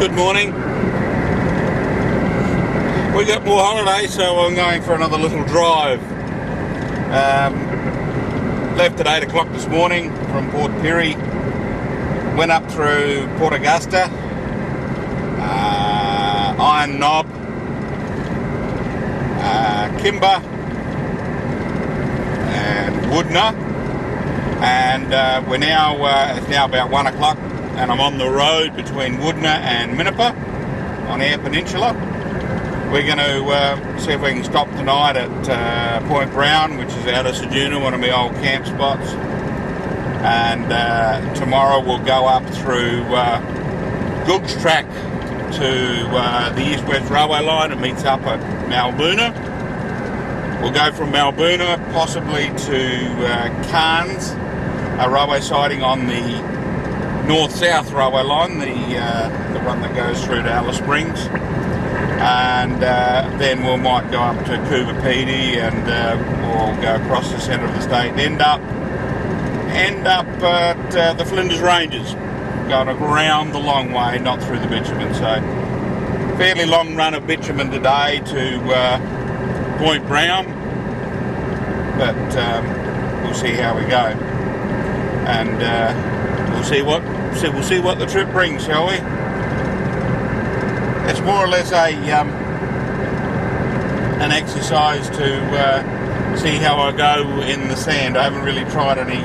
Good morning. We got more holiday, so I'm going for another little drive. Left at 8 o'clock this morning from Port Pirie. Went up through Port Augusta, Iron Knob, Kimber, and Woodna, and we're now it's now about 1 o'clock, and I'm on the road between Woodna and Minnipa on Eyre Peninsula. We're going to see if we can stop tonight at Point Brown, which is out of Ceduna, one of my old camp spots, and tomorrow we'll go up through Goog's track to the East-West Railway line and meets up at Malboona. We'll go from Malboona possibly to Cairns, a railway siding on the North-South railway line, the one that goes through to Alice Springs, and then we might go up to Coopapedy and we'll go across the centre of the state and end up at the Flinders Ranges, going around the long way, not through the bitumen. So fairly long run of bitumen today to Point Brown, but we'll see how we go, and we'll see what the trip brings, shall we? It's more or less an exercise to see how I go in the sand. I haven't really tried any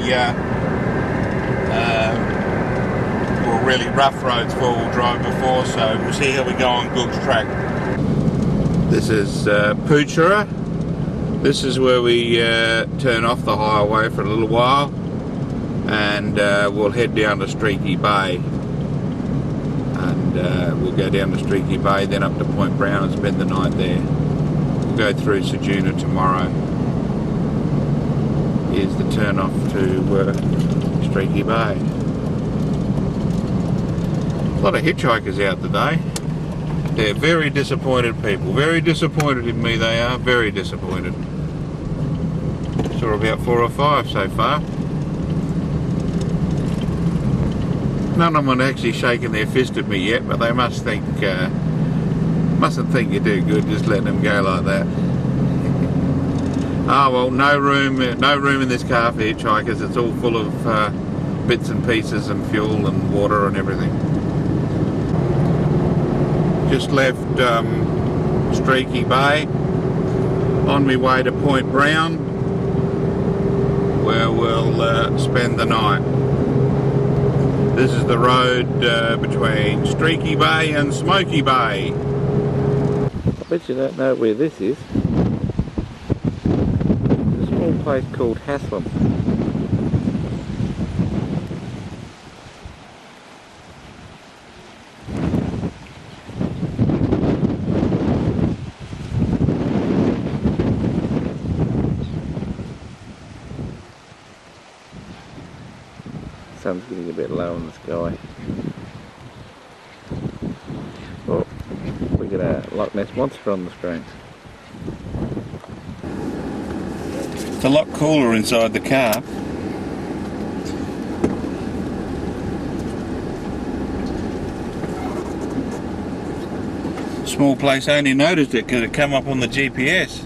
really rough roads four-wheel drive before, so we'll see how we go on Goog's track. This is Poochera. This is where we turn off the highway for a little while, and we'll head down to Streaky Bay, and we'll go down to Streaky Bay, then up to Point Brown and spend the night there. We'll go through Ceduna tomorrow. Here's the turn off to Streaky Bay. A lot of hitchhikers out today. They're very disappointed people. Very disappointed in me they are. Very disappointed. Saw about 4 or 5 so far. None of them are actually shaking their fist at me yet, but they mustn't think you do good just letting them go like that. Ah, well, no room in this car for hitchhikers. It's all full of bits and pieces and fuel and water and everything. Just left Streaky Bay, on my way to Point Brown, where we'll spend the night. This is the road between Streaky Bay and Smoky Bay. I bet you don't know where this is. There's a small place called Haslam. Sun's getting a bit low in the sky. Oh, we got a Loch Ness Monster on the screen. It's a lot cooler inside the car. Small place, I only noticed it because it come up on the GPS.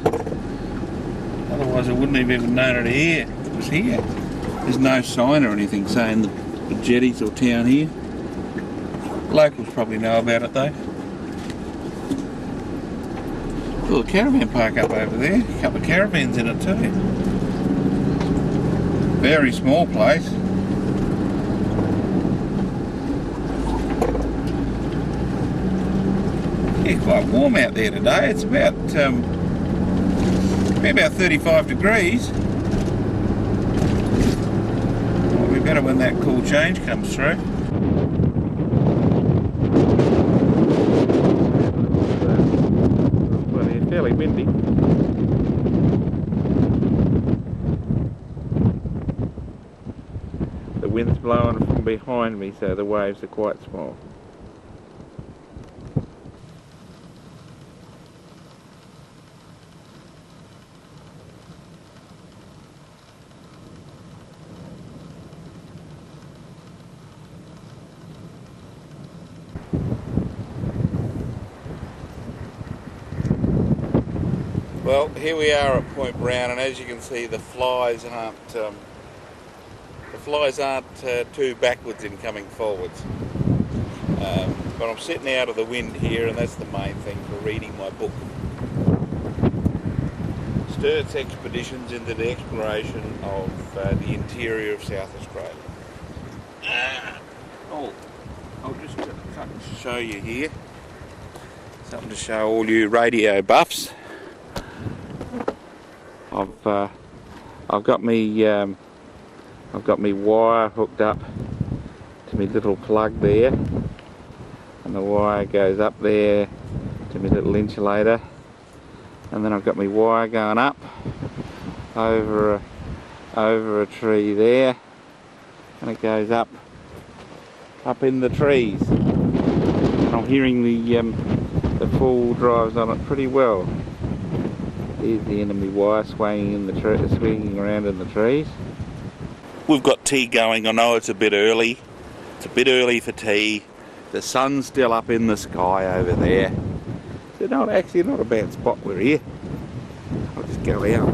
Otherwise I wouldn't have even known it was here. There's no sign or anything saying the jetties or town here. Locals probably know about it though. Little caravan park up over there. A couple of caravans in it too. Very small place. Yeah, quite warm out there today. It's about 35 degrees. Better when that cool change comes through. Well, it's fairly windy. The wind's blowing from behind me, so the waves are quite small. Well, here we are at Point Brown, and as you can see, the flies aren't too backwards in coming forwards. But I'm sitting out of the wind here, and that's the main thing for reading my book. Stuart's Expeditions into the Exploration of the Interior of South Australia. I'll just get something to show you here. Something to show all you radio buffs. I've got me wire hooked up to my little plug there, and the wire goes up there to my little insulator, and then I've got my wire going up over a tree there, and it goes up in the trees, and I'm hearing the full drives on it pretty well. Here's the end of my wire swinging around in the trees. We've got tea going. I know it's a bit early. It's a bit early for tea. The sun's still up in the sky over there. It's actually not a bad spot we're here. I'll just go out.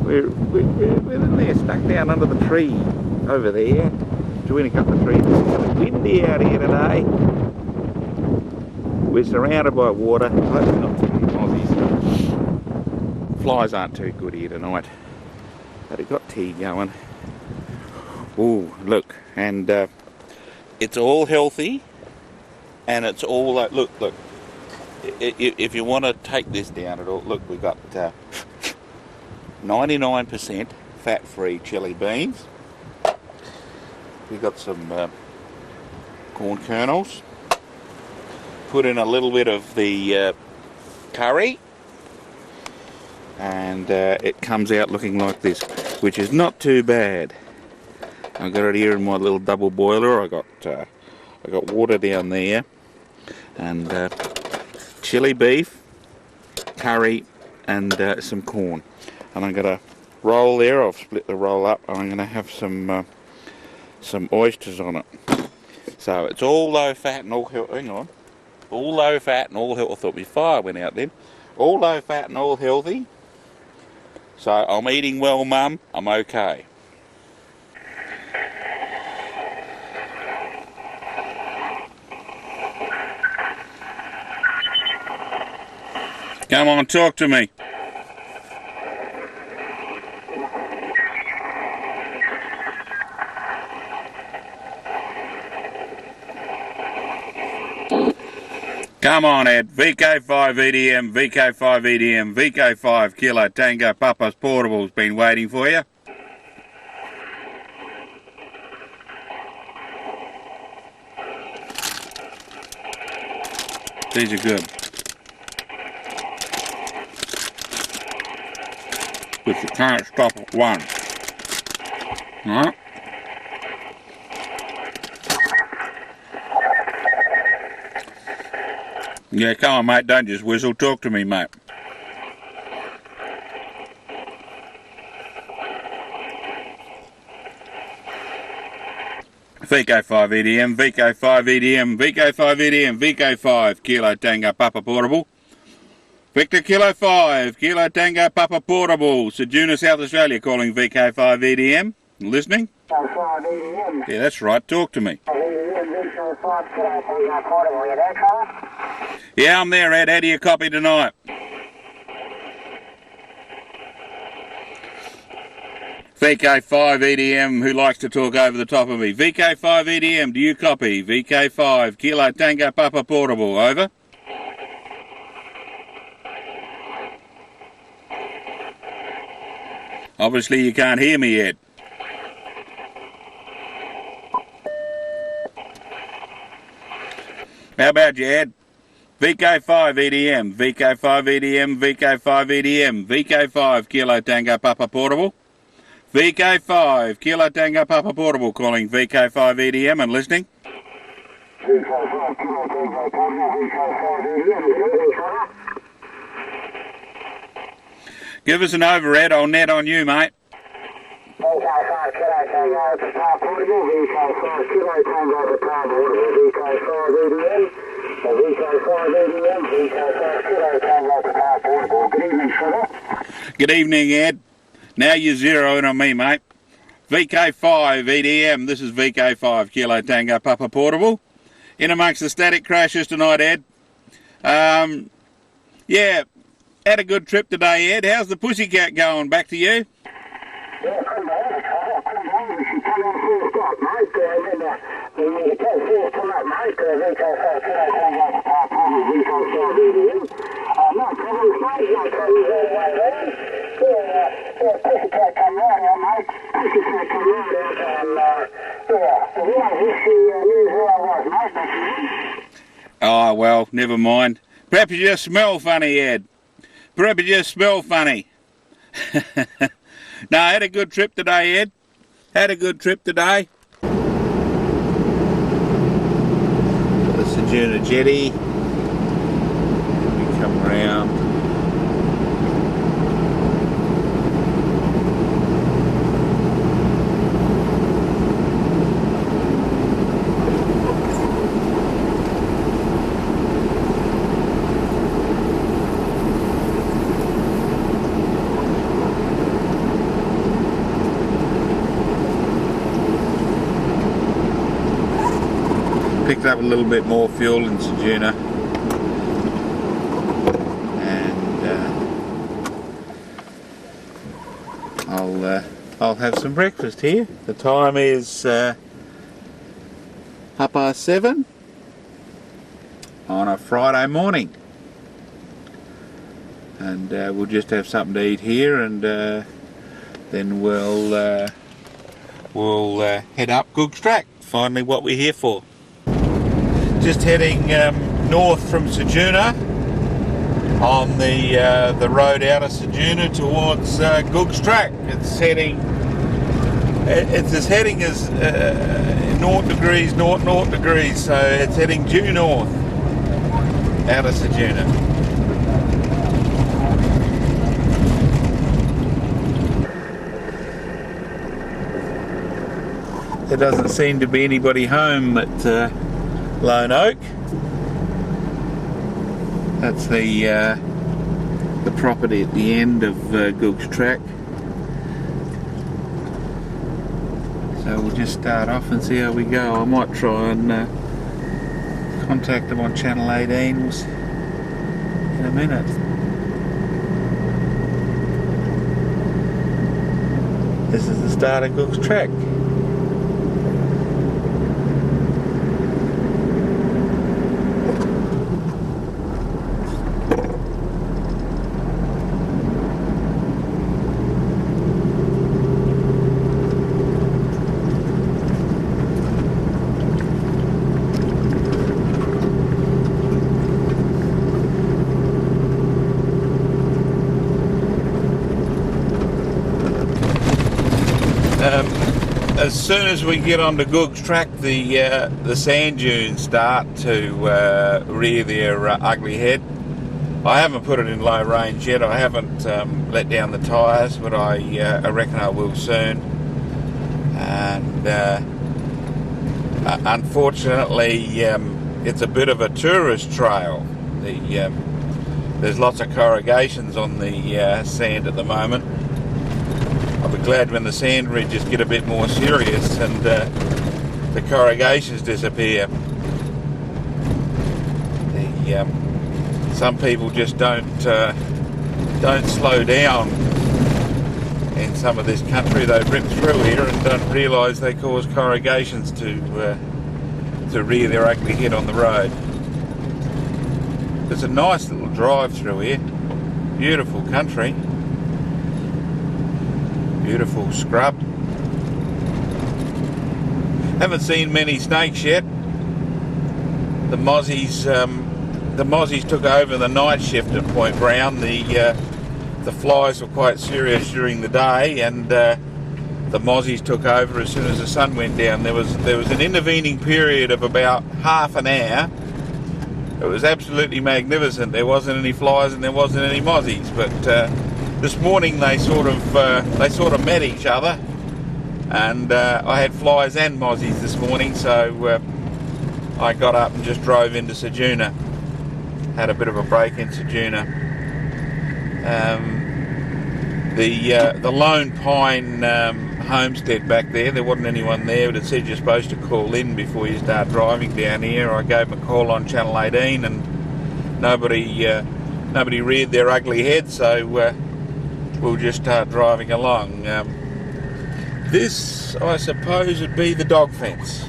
We're in there, stuck down under the tree over there, between a couple of trees. It's windy out here today. We're surrounded by water. I hope it's not too many Aussies. Flies aren't too good here tonight. But it got tea going. Ooh, look, and it's all healthy, and it's all like, look. If you want to take this down at all, look, we've got 99% fat-free chili beans. We've got some corn kernels. Put in a little bit of the curry, and it comes out looking like this, which is not too bad. I've got it here in my little double boiler. I got water down there, and chili beef, curry, and some corn. And I'm gonna roll there. I've split the roll up, and I'm gonna have some oysters on it. So it's all low fat and all healthy. Hang on. All low fat and all healthy. I thought my fire went out then. All low fat and all healthy. So I'm eating well, Mum. I'm okay. Come on, talk to me. Come on, Ed. VK5EDM, VK5EDM, VK5 Kilo Tango Papa's Portable's been waiting for you. These are good. But you can't stop at one. Alright? Yeah, come on, mate, don't just whistle. Talk to me, mate. VK5EDM, VK5EDM, VK5EDM, VK5 Kilo Tango Papa Portable. Victor Kilo 5 Kilo Tango Papa Portable. Ceduna, South Australia, calling VK5EDM. Listening? Yeah, that's right. Talk to me. Yeah, I'm there, Ed. How do you copy tonight? VK5EDM, who likes to talk over the top of me. VK5EDM, do you copy? VK5 Kilo Tango Papa Portable, over. Obviously you can't hear me yet. How about you, Ed? VK5EDM, VK5EDM, VK5EDM, VK5 Kilo Tango Papa Portable. VK5 Kilo Tango Papa Portable, calling VK5EDM and listening. Give us an over, Ed. I'll net on you, mate. VK5 Kilo Tango Papa Portable, VK5 Kilo Tango Papa Portable, VK5EDM, VK5 VK5EDM, VK5 Kilo Tango Papa Portable. Good evening, Trevor. Good evening, Ed. Now you're zeroing on me, mate. VK5EDM, this is VK5 Kilo Tango Papa Portable. In amongst the static crashes tonight, Ed. Yeah, had a good trip today, Ed. How's the pussycat going? Back to you? Yeah, couldn't believe it, Trevor. Couldn't believe it. She came on first up, mate. And then the first come up, mate. VK5 Kilo Tango Papa Portable, VK5EDM. No problems, mate. No problems all the way around. Yeah, pussycat come right out, mate. Pussycat come right out. And, yeah, wish she knew who I was, mate. That's it. Oh, well, never mind. Perhaps you just smell funny, Ed. Perhaps you just smell funny. No, I had a good trip today, Ed. Had a good trip today. The Ceduna jetty. We come around. Picked up a little bit more fuel in Ceduna, and I'll have some breakfast here. The time is 7:30 on a Friday morning, and we'll just have something to eat here, and then we'll head up Goog's track. Finally, what we're here for. Just heading north from Ceduna on the road out of Ceduna towards Goog's track. It's as heading as 0 degrees, north degrees, so it's heading due north out of Ceduna. There doesn't seem to be anybody home at Lone Oak. That's the property at the end of Goog's track. So we'll just start off and see how we go. I might try and contact them on channel 18 in a minute. This is the start of Goog's track. As soon as we get onto Goog's track, the sand dunes start to rear their ugly head. I haven't put it in low range yet. I haven't let down the tyres, but I reckon I will soon. And unfortunately, it's a bit of a tourist trail. There's lots of corrugations on the sand at the moment. I'll be glad when the sand ridges get a bit more serious and the corrugations disappear. Some people just don't slow down in some of this country. They rip through here and don't realise they cause corrugations to rear their ugly head on the road. There's a nice little drive through here. Beautiful country. Beautiful scrub. Haven't seen many snakes yet. The mozzies took over the night shift at Point Brown. The flies were quite serious during the day, and the mozzies took over as soon as the sun went down. There was an intervening period of about half an hour. It was absolutely magnificent. There wasn't any flies and there wasn't any mozzies, but this morning they sort of met each other, and I had flies and mozzies this morning, so I got up and just drove into Ceduna. had a bit of a break in Ceduna. The Lone Pine homestead back there wasn't anyone there, but it said you're supposed to call in before you start driving down here. I gave them a call on Channel 18 and nobody reared their ugly head, so we'll just start driving along. This, I suppose, would be the dog fence.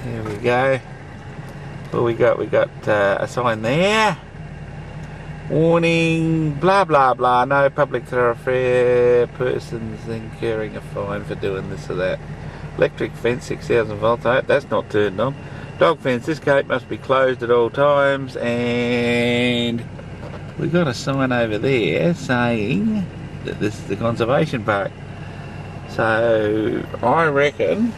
Here we go. What we got? We got a sign there. Warning, blah blah blah, no public thoroughfare, persons incurring a fine for doing this or that. Electric fence, 6,000 volts, oh, that's not turned on. Dog fence, this gate must be closed at all times, and we got a sign over there saying that this is the conservation park. So I reckon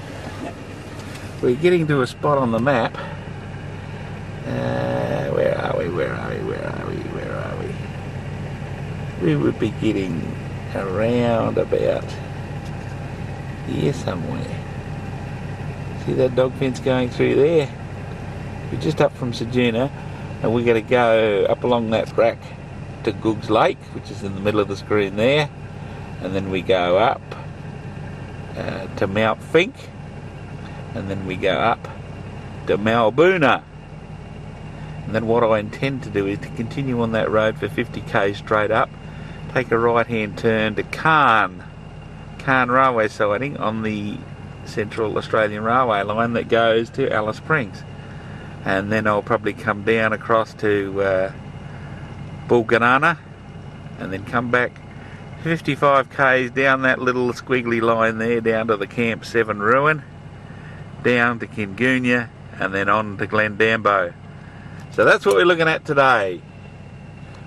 we're getting to a spot on the map. Where are we? We would be getting around about here somewhere. See that dog fence going through there? We're just up from Ceduna, and we're going to go up along that track to Goog's Lake, which is in the middle of the screen there, and then we go up to Mount Fink, and then we go up to Malboona. And then what I intend to do is to continue on that road for 50k straight up, take a right hand turn to Cairn railway siding on the Central Australian Railway line that goes to Alice Springs, and then I'll probably come down across to Bulganana and then come back 55k's down that little squiggly line there down to the Camp 7 ruin, down to Kingoonya, and then on to Glendambo. So that's what we're looking at today.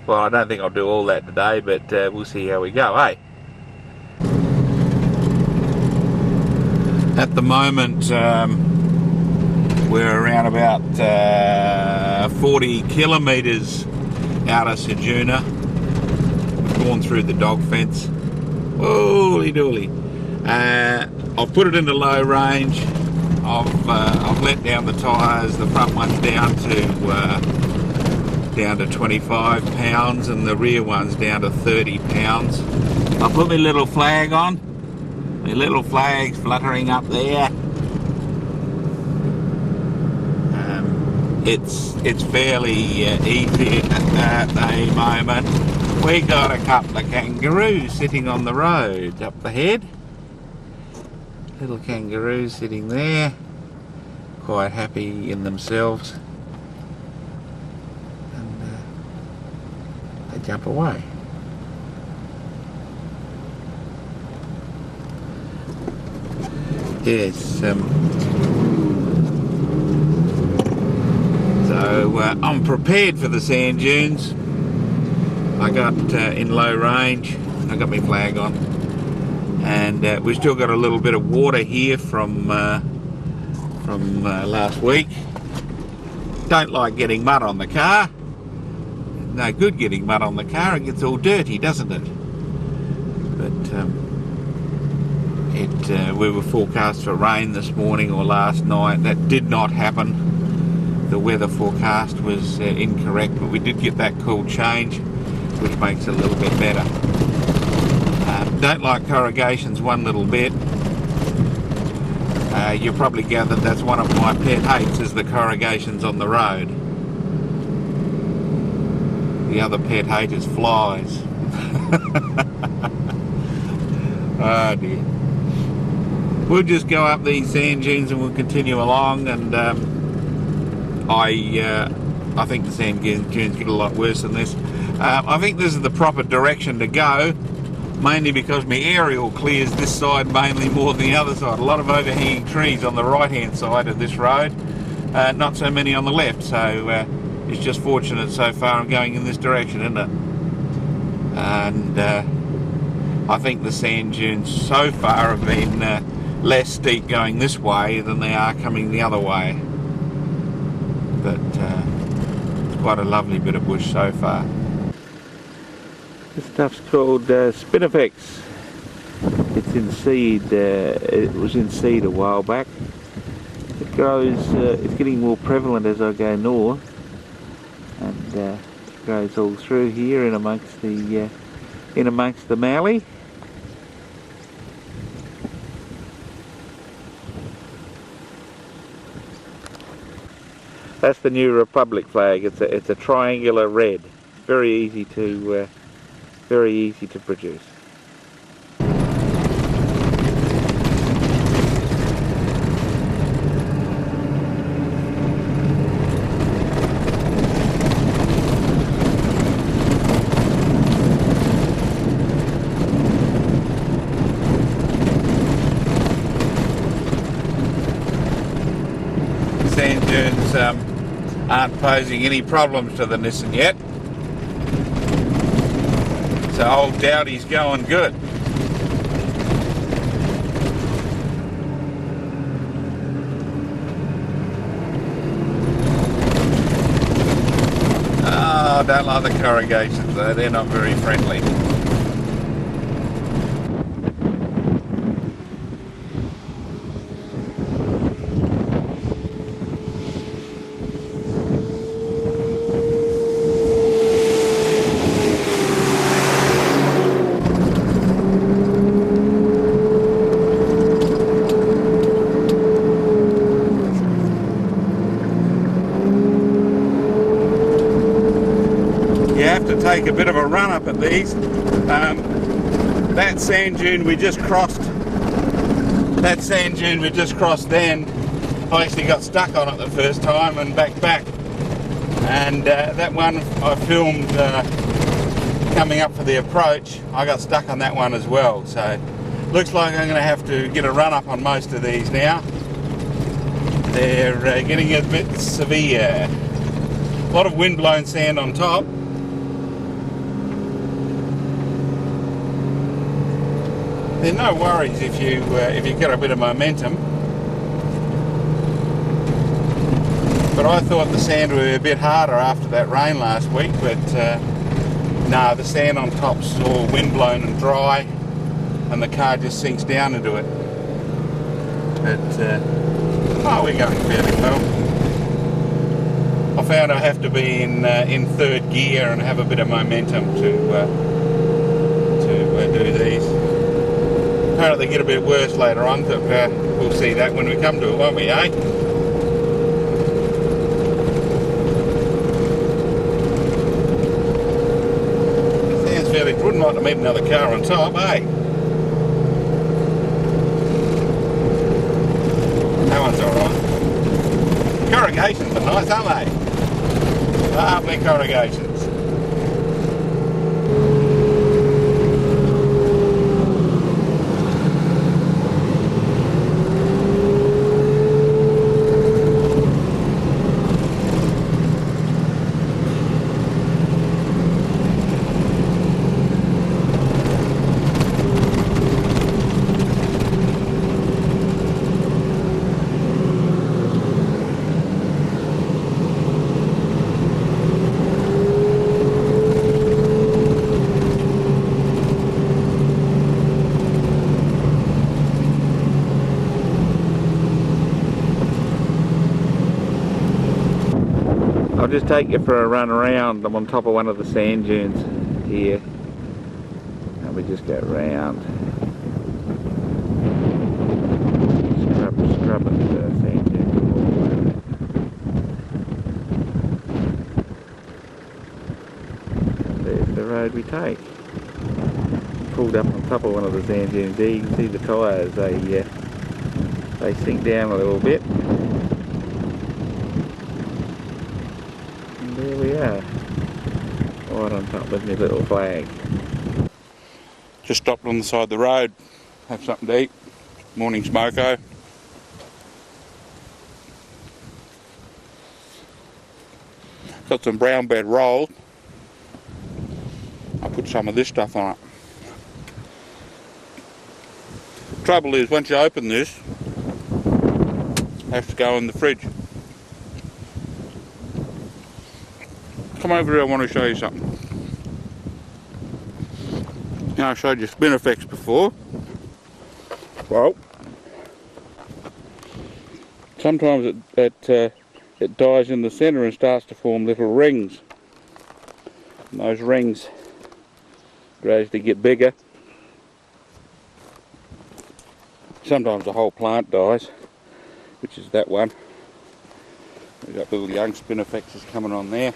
Well, I don't think I'll do all that today, but we'll see how we go, eh? At the moment, we're around about 40 kilometres out of Ceduna. We've gone through the dog fence. Holy dooly. I've put it into low range. I've let down the tyres. The front one's down to 25 pounds, and the rear one's down to 30 pounds. I put my little flag on. My little flag's fluttering up there. It's fairly easy at the moment. We got a couple of kangaroos sitting on the road up the head. Little kangaroos sitting there, quite happy in themselves, and they jump away. Yes, so I'm prepared for the sand dunes. I got in low range, I got my flag on, and we've still got a little bit of water here from last week. Don't like getting mud on the car. No good getting mud on the car, it gets all dirty, doesn't it? But we were forecast for rain this morning or last night. That did not happen. The weather forecast was incorrect, but we did get that cool change, which makes it a little bit better. Don't like corrugations one little bit. You probably gathered that's one of my pet hates, is the corrugations on the road. The other pet hate is flies. Oh dear. We'll just go up these sand dunes and we'll continue along, and I think the sand dunes get a lot worse than this. I think this is the proper direction to go, mainly because my aerial clears this side mainly more than the other side. A lot of overhanging trees on the right hand side of this road, not so many on the left, so it's just fortunate so far I'm going in this direction, isn't it? And I think the sand dunes so far have been less steep going this way than they are coming the other way, but it's quite a lovely bit of bush so far. This stuff's called Spinifex. It's in seed. It was in seed a while back. It grows, it's getting more prevalent as I go north, and grows all through here in amongst the Marree. That's the New Republic flag. It's a triangular red. Very easy to produce. Sand dunes aren't posing any problems to the Nissan yet. So old Dowdy's going good. Oh, I don't like the corrugations though, they're not very friendly. Take a bit of a run up at these. That sand dune we just crossed then, I actually got stuck on it the first time and back, and that one I filmed coming up for the approach. I got stuck on that one as well, so looks like I'm going to have to get a run up on most of these now. They're getting a bit severe. A lot of wind blown sand on top. There's no worries if you get a bit of momentum, but I thought the sand would be a bit harder after that rain last week, but no, the sand on top's all wind blown and dry, and the car just sinks down into it. But oh, we're going fairly well. I found I have to be in third gear and have a bit of momentum to do these. Apparently they get a bit worse later on, but we'll see that when we come to it, won't we, eh? Sounds fairly, wouldn't like to meet another car on top, eh? That one's alright. Corrugations are nice, aren't they? Lovely corrugations. I'll just take you for a run around. I'm on top of one of the sand dunes here, and we just go round. Scrubbing the sand dunes all over. There's the road we take. Pulled up on top of one of the sand dunes there. You can see the tyres, they sink down a little bit. There we are, right on top with my little flag. Just stopped on the side of the road, have something to eat. Morning smoko. Got some brown bread rolls. I put some of this stuff on it. Trouble is, once you open this, it has to go in the fridge. Come over here, I want to show you something. Now I showed you spin effects before. Well, sometimes it dies in the centre and starts to form little rings. And those rings gradually get bigger. Sometimes the whole plant dies, which is that one. We've got little young spinifexes coming on there.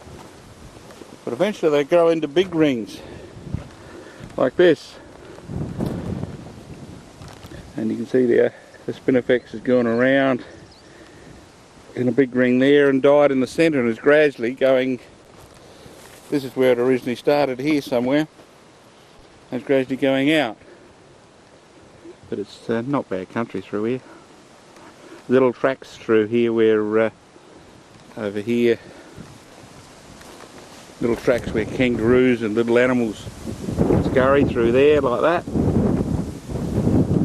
But eventually they grow into big rings, like this. And you can see there, the spinifex is going around in a big ring there and died in the centre and is gradually going, this is where it originally started, here somewhere, and it's gradually going out. But it's not bad country through here. Little tracks through here where, over here, little tracks where kangaroos and little animals scurry through there like that.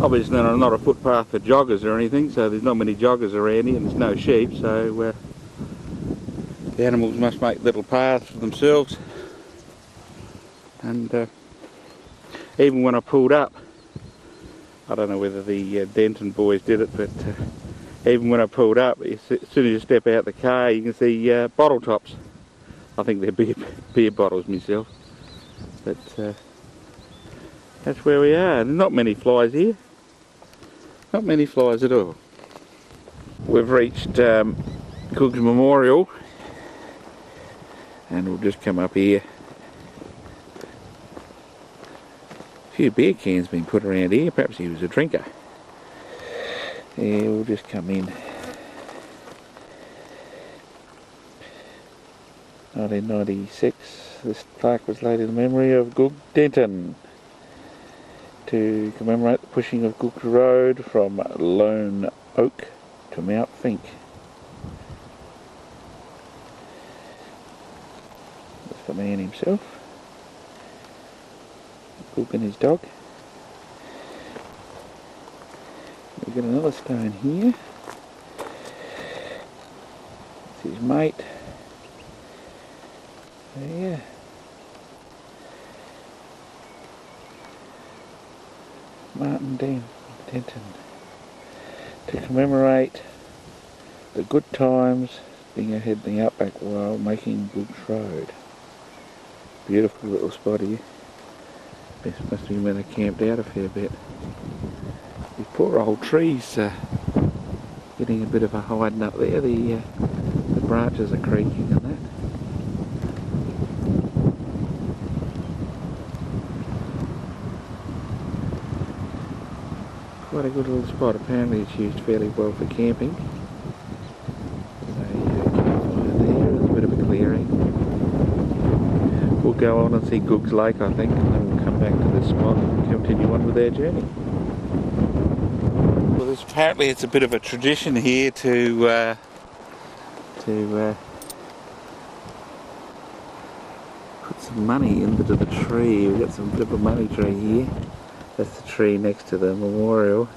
Obviously not a footpath for joggers or anything, so there's not many joggers around here and there's no sheep, so the animals must make little paths for themselves. And even when I pulled up, I don't know whether the Denton boys did it, but even when I pulled up, as soon as you step out the car you can see bottle tops. I think they're beer bottles myself, but that's where we are. There's not many flies here, not many flies at all. We've reached Goog's Memorial and we'll just come up here. A few beer cans been put around here, perhaps he was a drinker. Yeah, we'll just come in. 1996, this plaque was laid in memory of Goog Denton to commemorate the pushing of Goog Road from Lone Oak to Mount Fink. That's the man himself, Goog and his dog. We've got another stone here. That's his mate. Yeah. Martin Denton. To commemorate the good times being ahead in the outback while making Goog Road. Beautiful little spot here. This must be where they camped out a fair bit. These poor old trees getting a bit of a hiding up there. The branches are creaking and that. Quite a good little spot. Apparently it's used fairly well for camping. There's a campfire there, there's a bit of a clearing. We'll go on and see Goog's Lake, I think, and then we'll come back to this spot and continue on with our journey. Well, apparently it's a bit of a tradition here to put some money into the tree. We've got some bit of a money tree here. That's the tree next to the memorial,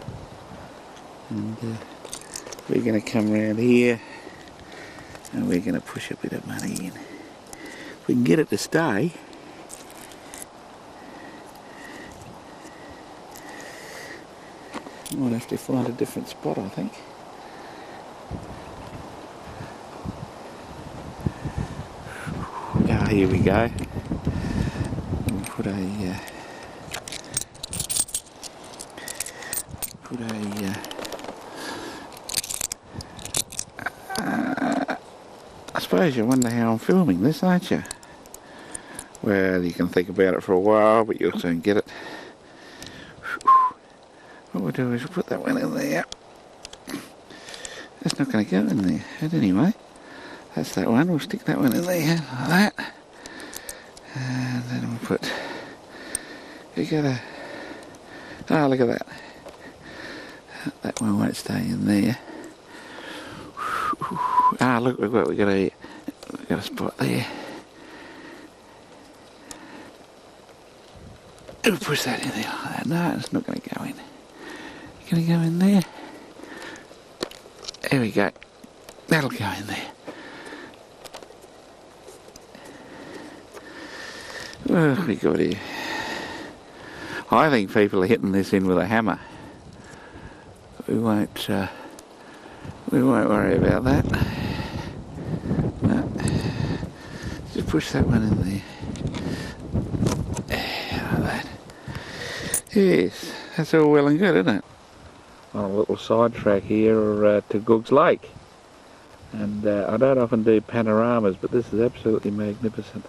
and we're going to come around here and we're going to push a bit of money in. If we can get it to stay, might have to find a different spot, I think. Ah, here we go. We'll put I suppose you wonder how I'm filming this, aren't you? Well, you can think about it for a while, but you'll soon get it. What we'll do is we'll put that one in there. That's not going to go in there, but anyway, that's that one. We'll stick that one in there like that, and then we'll put. You gotta. Oh, look at that. That one won't stay in there. Ah, look, we've got a spot there. We'll push that in there like that. No, it's not going to go in. It's going to go in there. There we go. That'll go in there. What have we got here? I think people are hitting this in with a hammer. We won't We won't worry about that. No. Just push that one in there. Like that. Yes, that's all well and good, isn't it? On a little side track here to Goog's Lake. And I don't often do panoramas, but this is absolutely magnificent.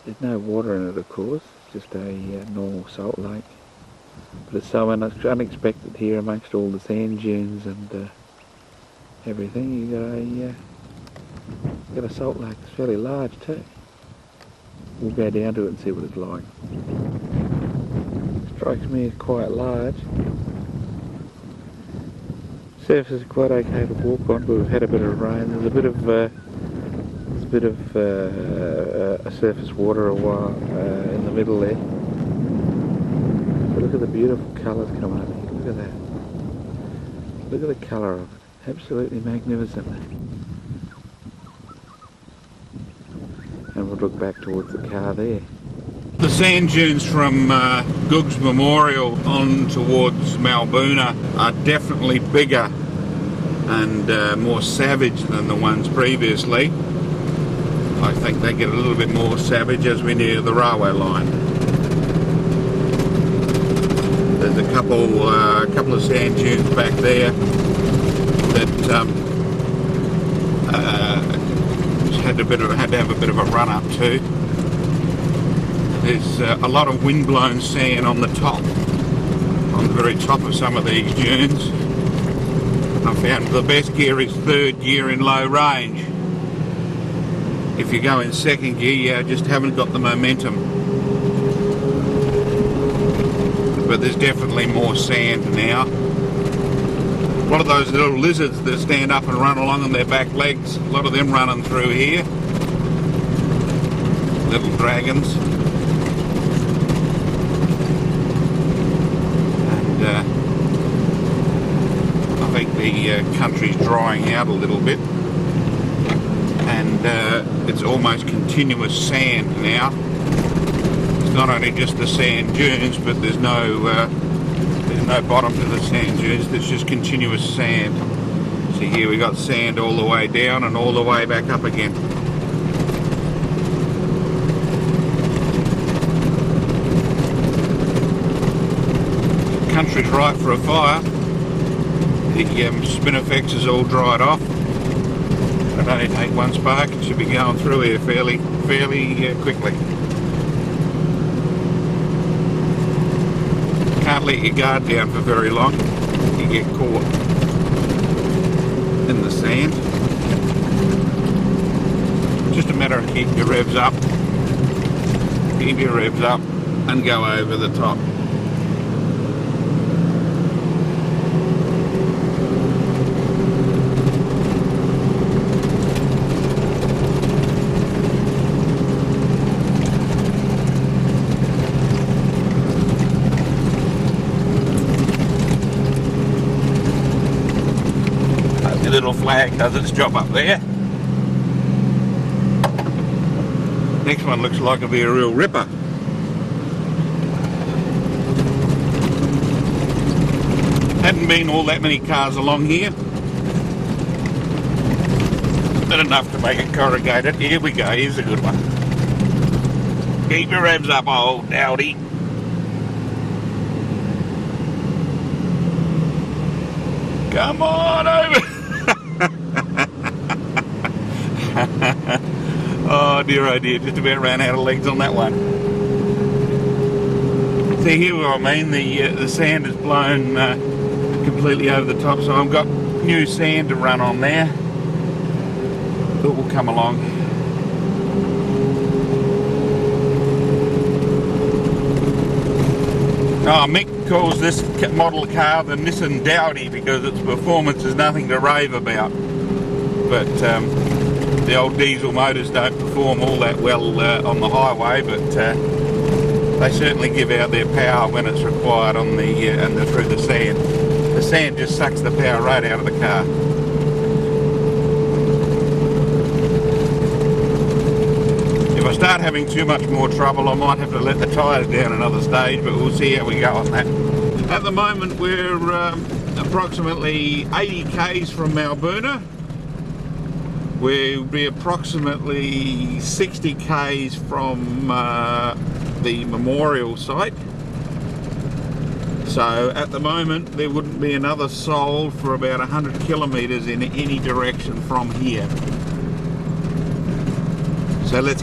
There's no water in it, of course, it's just a normal salt lake. But it's so unexpected here amongst all the sand dunes and everything. You got a salt lake that's fairly large too. We'll go down to it and see what it's like. Strikes me as quite large. Surface is quite okay to walk on, but we've had a bit of rain. There's a bit of surface water a while in the middle there. But look at the beautiful colours coming up here. Look at that. Look at the colour of it. Absolutely magnificent. And we'll look back towards the car there. The sand dunes from Goog's Memorial on towards Malbuna are definitely bigger and more savage than the ones previously. I think they get a little bit more savage as we near the railway line. There's a couple of sand dunes back there that had to have a bit of a run up to. There's a lot of wind-blown sand on the top, on the very top of some of these dunes. I found the best gear is third gear in low range. If you go in second gear, you just haven't got the momentum. But there's definitely more sand now. A lot of those little lizards that stand up and run along on their back legs, a lot of them running through here. Little dragons. I think the country's drying out a little bit, and it's almost continuous sand now. It's not only just the sand dunes, but there's no bottom to the sand dunes. There's just continuous sand. See here, we got sand all the way down and all the way back up again. Country's ripe for a fire. The spinifex is all dried off. It'll only take one spark. It should be going through here fairly quickly. Can't let your guard down for very long. You get caught in the sand. Just a matter of keep your revs up. Keep your revs up and go over the top. Little flag does its job up there. Next one looks like it'll be a real ripper. Hadn't been all that many cars along here. Not enough to make it corrugated. Here we go, here's a good one. Keep your revs up, old Dowdy. Come on over. Oh dear, just about ran out of legs on that one. See here what I mean, the sand is blown completely over the top, so I've got new sand to run on there. It will come along. Oh, Mick calls this model car the Nissan Dowdy because its performance is nothing to rave about. But the old diesel motors don't perform all that well on the highway, but they certainly give out their power when it's required on the through the sand. The sand just sucks the power right out of the car. If I start having too much more trouble, I might have to let the tyres down another stage, but we'll see how we go on that. At the moment we're approximately 80 k's from Malbuna. We'll be approximately 60 k's from the memorial site. So at the moment there wouldn't be another soul for about 100 kilometres in any direction from here. So let's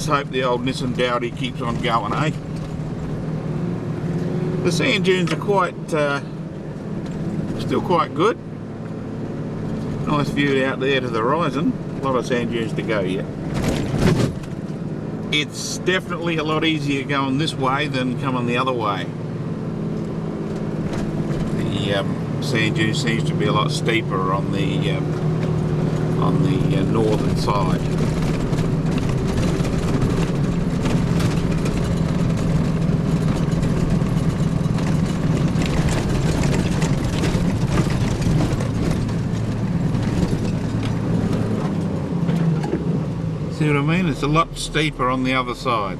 hope the old Nissan Dowdy keeps on going, eh? The sand dunes are still quite good. Nice view out there to the horizon. A lot of sand dunes to go yet. It's definitely a lot easier going this way than coming the other way. The sand dune seems to be a lot steeper on the northern side. See what I mean? It's a lot steeper on the other side.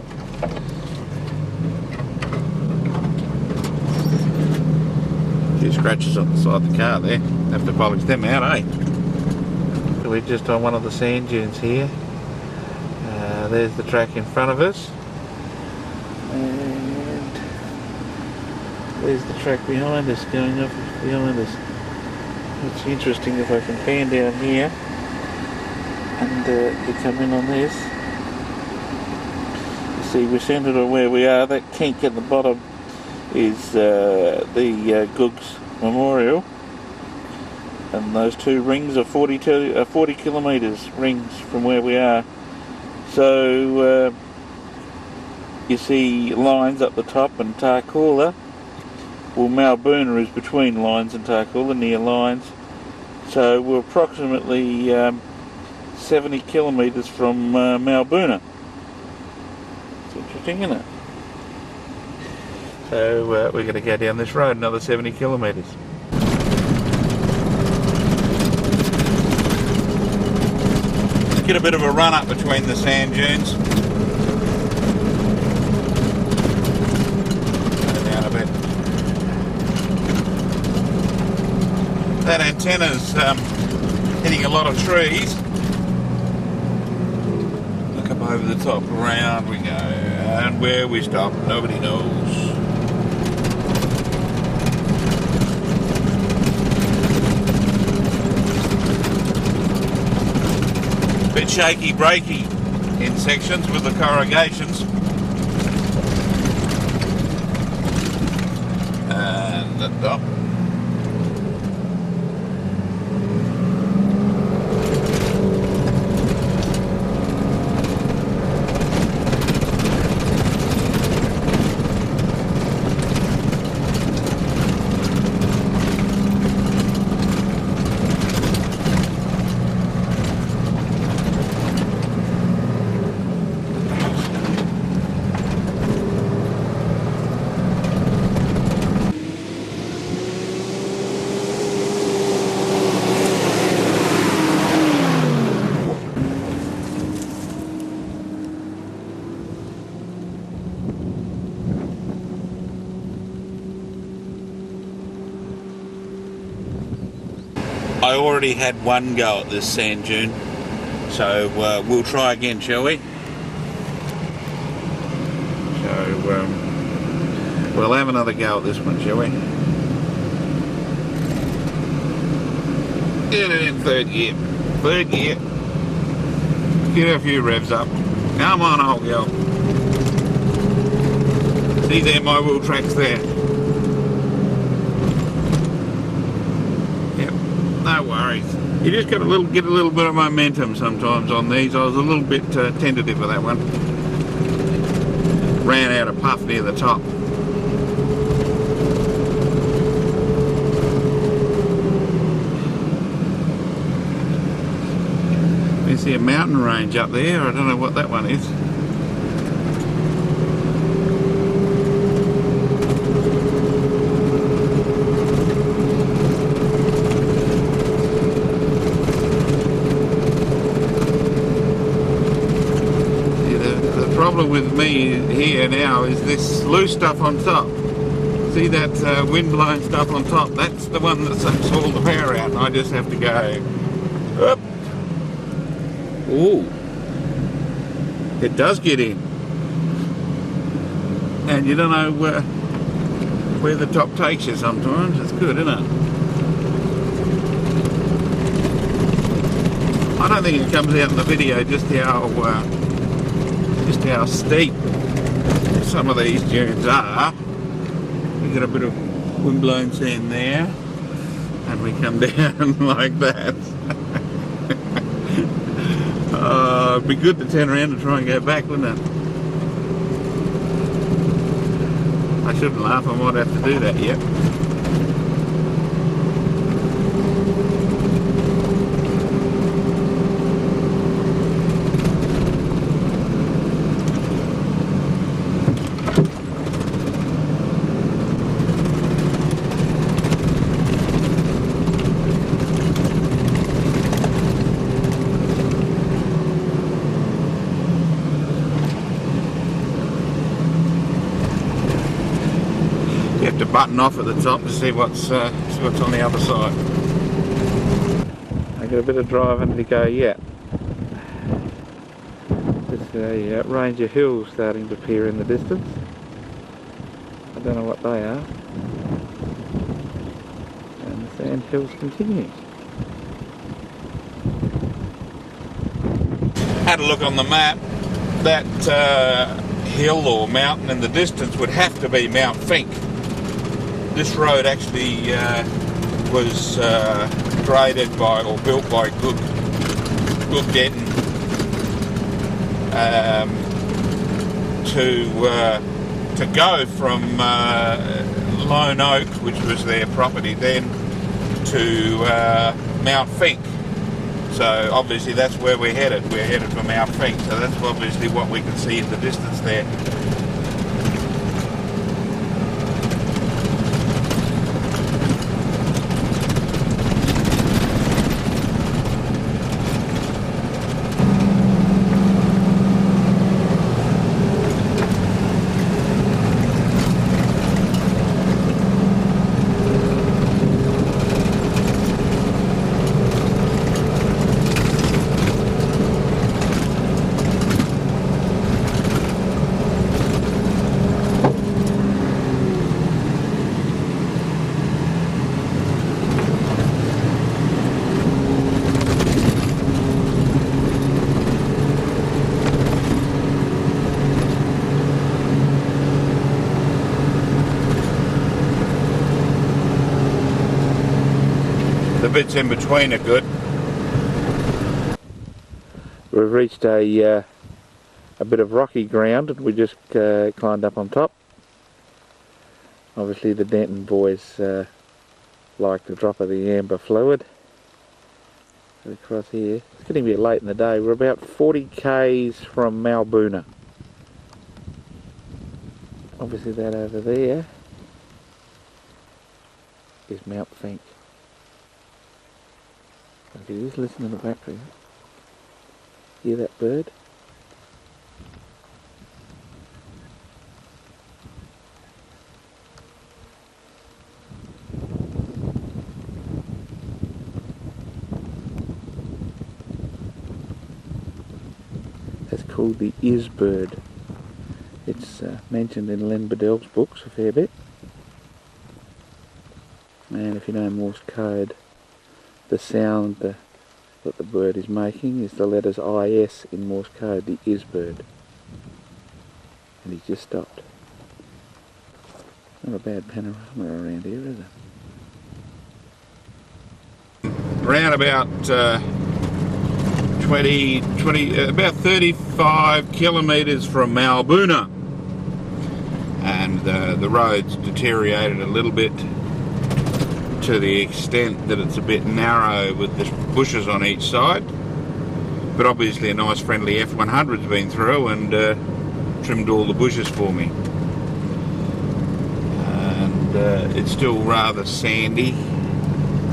A few scratches on the side of the car there. Have to polish them out, eh? So we're just on one of the sand dunes here. There's the track in front of us. And there's the track behind us, going up behind us. It's interesting if I can pan down here and you come in on this. You see we're centred on where we are. That kink at the bottom is the Goog's memorial, and those two rings are 40 kilometres rings from where we are. So you see lines up the top and Tarcoola. Well, Malbuna is between lines and Tarcoola, near lines. So we're approximately 70 kilometres from Malbuna. It's interesting, isn't it? So we're going to go down this road another 70 kilometres. Let's get a bit of a run up between the sand dunes. Go down a bit. That antenna's hitting a lot of trees. Over the top, around we go, and where we stop, nobody knows. Bit shaky breaky in sections with the corrugations. And the top. I already had one go at this sand dune, so we'll try again, shall we? So we'll have another go at this one, shall we? Get it in third gear. Third gear. Get a few revs up. Come on, old girl. See there, my wheel tracks there. No worries. You just got get a little bit of momentum sometimes on these. I was a little bit tentative with that one. Ran out of puff near the top. You see a mountain range up there. I don't know what that one is. The problem with me here now is this loose stuff on top. See that wind-blown stuff on top? That's the one that sucks all the power out, and I just have to go up. Ooh, it does get in, and you don't know where the top takes you sometimes. It's good, isn't it? I don't think it comes out in the video just how steep some of these dunes are. We get a bit of wind-blown sand there, and we come down like that. It'd be good to turn around and try and go back, wouldn't it? I shouldn't laugh, I might have to do that yet. To button off at the top to see what's on the other side. I got a bit of driving to go yet. There's a range of hills starting to appear in the distance. I don't know what they are. And the sand hills continue. Had a look on the map. That hill or mountain in the distance would have to be Mount Fink. This road actually was graded by or built by Goog to go from Lone Oak, which was their property then, to Mount Fink. So obviously that's where we're headed. We're headed for Mount Fink. So that's obviously what we can see in the distance there. The bits in between are good. We've reached a bit of rocky ground and we just climbed up on top. Obviously the Denton boys like the drop of the amber fluid. Across here, it's getting a bit late in the day. We're about 40 k's from Malbuna. Obviously that over there is Mount Fink. If you just listen to the background, hear that bird? That's called the is bird. It's mentioned in Len Bedell's books a fair bit. And if you know Morse code, the sound that the bird is making is the letters IS in Morse code, the is bird. And he's just stopped. Not a bad panorama around here, is it? Around about about 35 kilometres from Malbuna, and the road's deteriorated a little bit to the extent that it's a bit narrow with the bushes on each side, but obviously a nice friendly F100's been through and trimmed all the bushes for me, and it's still rather sandy.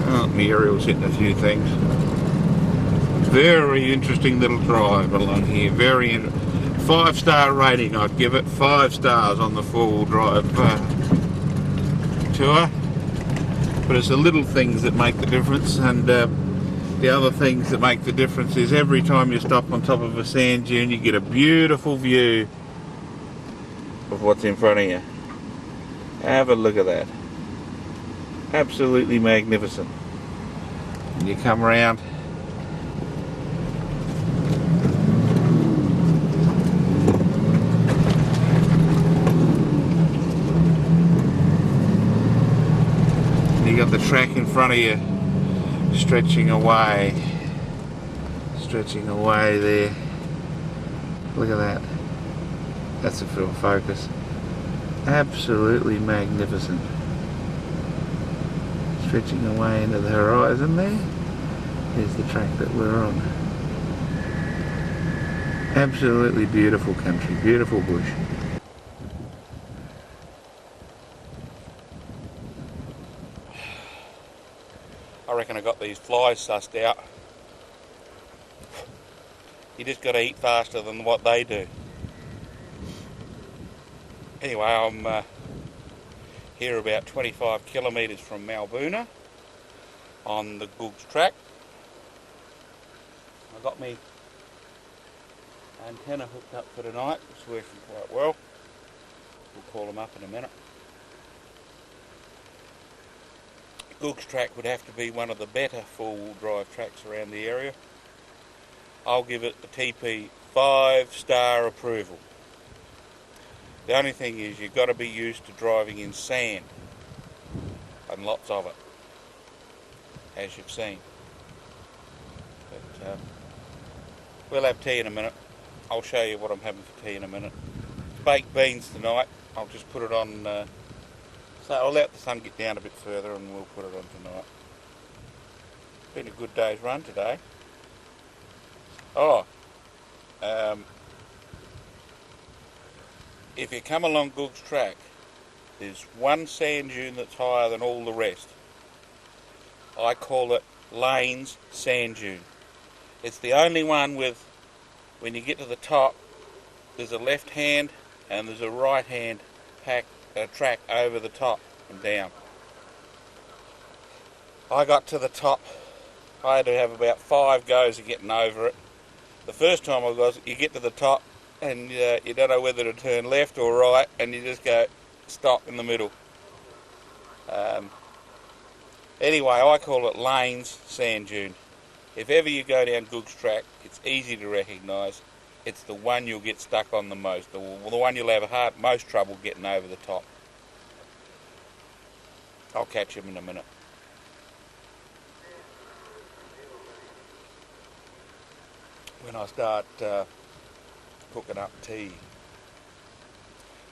Oh, my aerial's hitting a few things. Very interesting little drive along here. Very 5-star rating. I'd give it 5 stars on the 4-wheel drive tour, but it's the little things that make the difference. And the other things that make the difference is every time you stop on top of a sand dune, you get a beautiful view of what's in front of you. Have a look at that. Absolutely magnificent. And you come around, and you got the track in front of you stretching away there. Look at that. That's a film focus. Absolutely magnificent. Stretching away into the horizon there. Here's the track that we're on. Absolutely beautiful country, beautiful bush. I reckon I got these flies sussed out. You just got to eat faster than what they do. Anyway, I'm here about 25 kilometres from Malbuna on the Goog's track. I got my antenna hooked up for tonight. It's working quite well. We'll call them up in a minute. Goog's track would have to be one of the better four-wheel drive tracks around the area. I'll give it the TP 5-star approval. The only thing is you've got to be used to driving in sand, and lots of it, as you've seen. But we'll have tea in a minute. I'll show you what I'm having for tea in a minute. Baked beans tonight. I'll just put it on, so I'll let the sun get down a bit further and we'll put it on tonight. Been a good day's run today. Oh, if you come along Goog's track, there's one sand dune that's higher than all the rest. I call it Lane's Sand Dune. It's the only one with, when you get to the top, there's a left hand and there's a right hand track over the top and down. I got to the top, I had to have about 5 goes of getting over it. The first time you get to the top and you don't know whether to turn left or right, and you just go stop in the middle. Anyway, I call it Lane's Sand Dune. If ever you go down Goog's track, it's easy to recognise. It's the one you'll get stuck on the most, the one you'll have most trouble getting over the top. I'll catch him in a minute. When I start cooking up tea.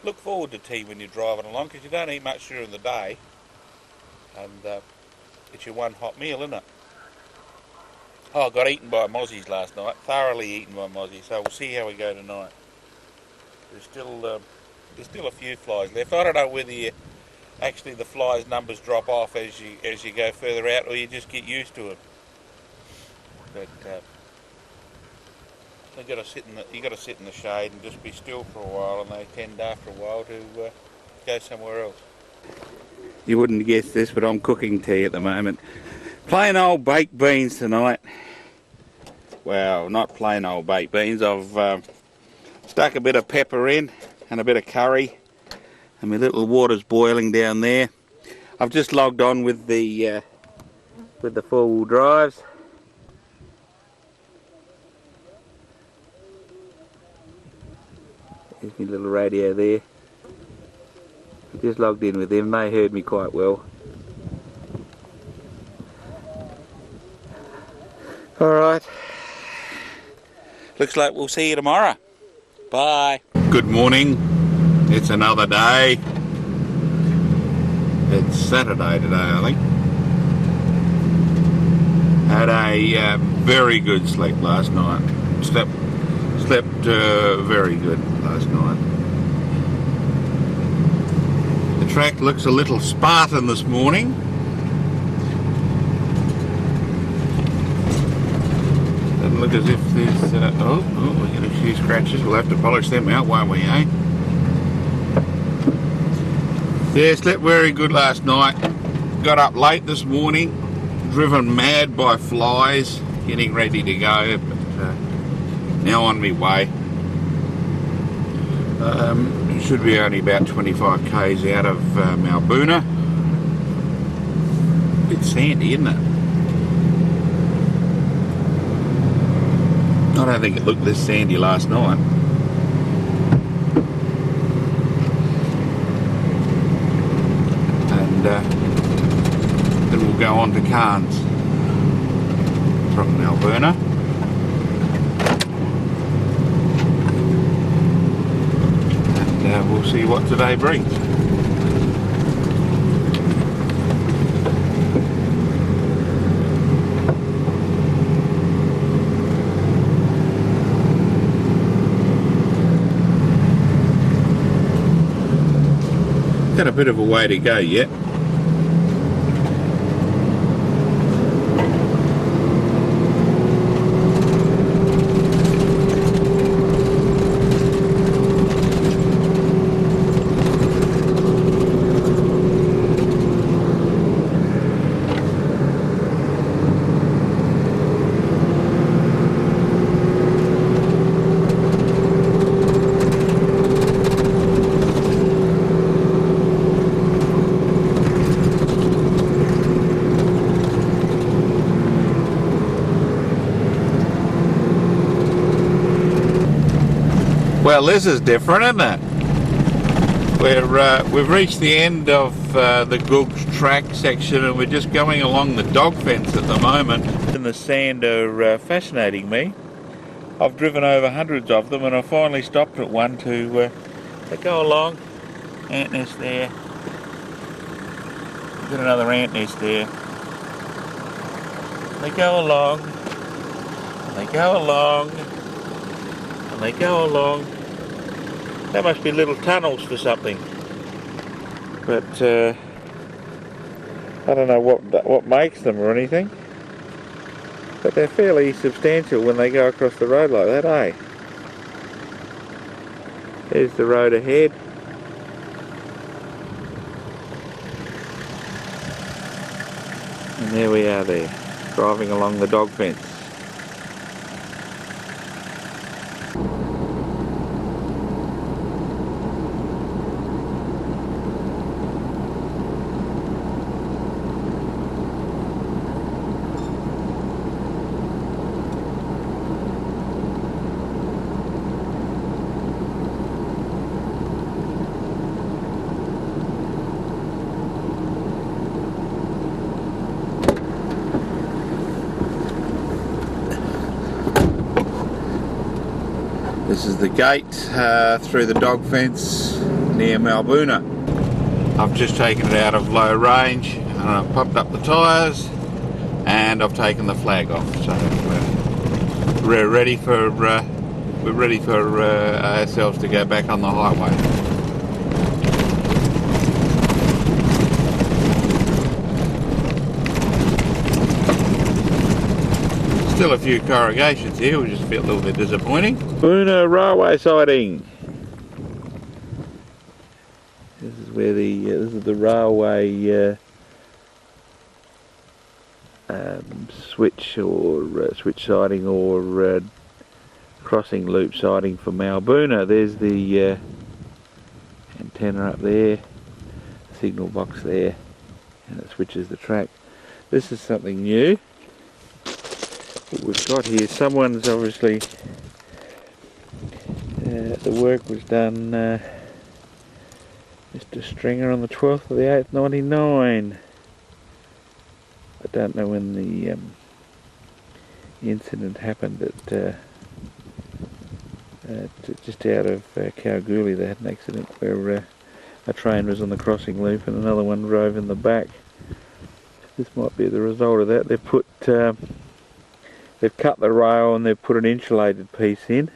Look forward to tea when you're driving along, because you don't eat much during the day, and it's your one hot meal, isn't it? Oh, I got eaten by mozzies last night, thoroughly eaten by mozzies, so we'll see how we go tonight. There's still a few flies left. I don't know whether actually the flies numbers drop off as you go further out, or you just get used to it. But you got to sit in the shade and just be still for a while, and they tend after a while to go somewhere else. You wouldn't guess this, but I'm cooking tea at the moment. Plain old baked beans tonight. Well, not plain old baked beans. I've stuck a bit of pepper in and a bit of curry, and my little water's boiling down there. I've just logged on with the four-wheel drives. There's my little radio there. I just logged in with them, they heard me quite well. Alright, looks like we'll see you tomorrow. Bye. Good morning, it's another day. It's Saturday today, I think. Had a very good sleep last night. Slept very good last night. The track looks a little Spartan this morning. Doesn't look as if there's we get a few scratches. We'll have to polish them out, won't we, eh? Yeah, slept very good last night. Got up late this morning, driven mad by flies, getting ready to go, but now on my way. Should be only about 25 k's out of Malbuna. Bit sandy, isn't it? I don't think it looked this sandy last night. And then we'll go on to Cairns from Malbuna. And we'll see what today brings. Got a bit of a way to go yet. Well, this is different, isn't it? We've reached the end of the Goog's track section, and we're just going along the dog fence at the moment. And the sand are fascinating me. I've driven over hundreds of them, and I finally stopped at one to go along. Ant nest there. Got another ant nest there. They go along, and they go along, and they go along. There must be little tunnels for something, but I don't know what makes them or anything, but they're fairly substantial when they go across the road like that, eh? There's the road ahead. And there we are there, driving along the dog fence. This is the gate through the dog fence near Malbuna. I've just taken it out of low range, and I've popped up the tyres, and I've taken the flag off. So we're ready for ourselves to go back on the highway. Still a few corrugations here, which just feel a little bit disappointing. Boona railway siding. This is where this is the railway switch siding or crossing loop siding for Malbuna. There's the antenna up there, the signal box there, and it switches the track. This is something new that we've got here. Someone's obviously the work was done, Mr. Stringer, on the 12th of the 8th, 99. I don't know when the incident happened at just out of Kalgoorlie. They had an accident where a train was on the crossing loop and another one drove in the back. This might be the result of that. They've put they've cut the rail and they've put an insulated piece in,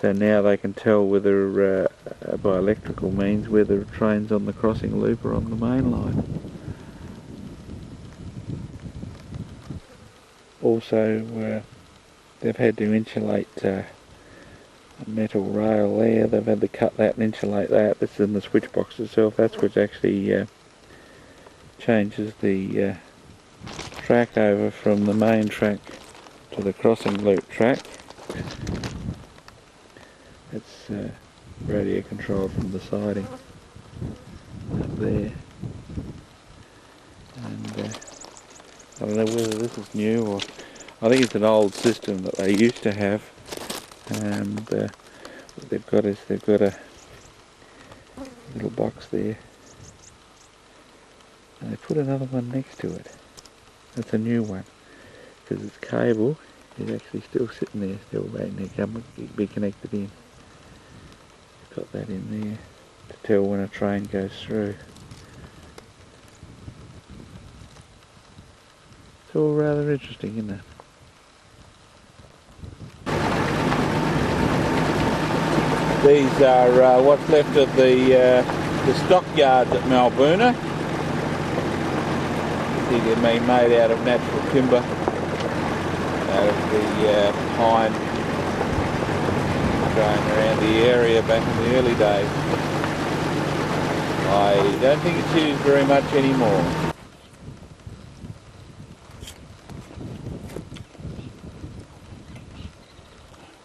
so now they can tell whether by electrical means whether a train's on the crossing loop or on the main line. Also they've had to insulate a metal rail there. They've had to cut that and insulate that. This is in the switch box itself. That's which actually changes the track over from the main track to the crossing loop track. It's radio controlled from the siding up there. And I don't know whether this is new or I think it's an old system that they used to have. And what they've got is they've got a little box there. And they put another one next to it. That's a new one. Because its cable is actually still sitting there, still waiting to come be connected in. Got that in there to tell when a train goes through. It's all rather interesting, isn't it? These are what's left of the stockyards at Malbuna. They're being made out of natural timber, out of the pine growing around the area back in the early days. I don't think it's used very much anymore.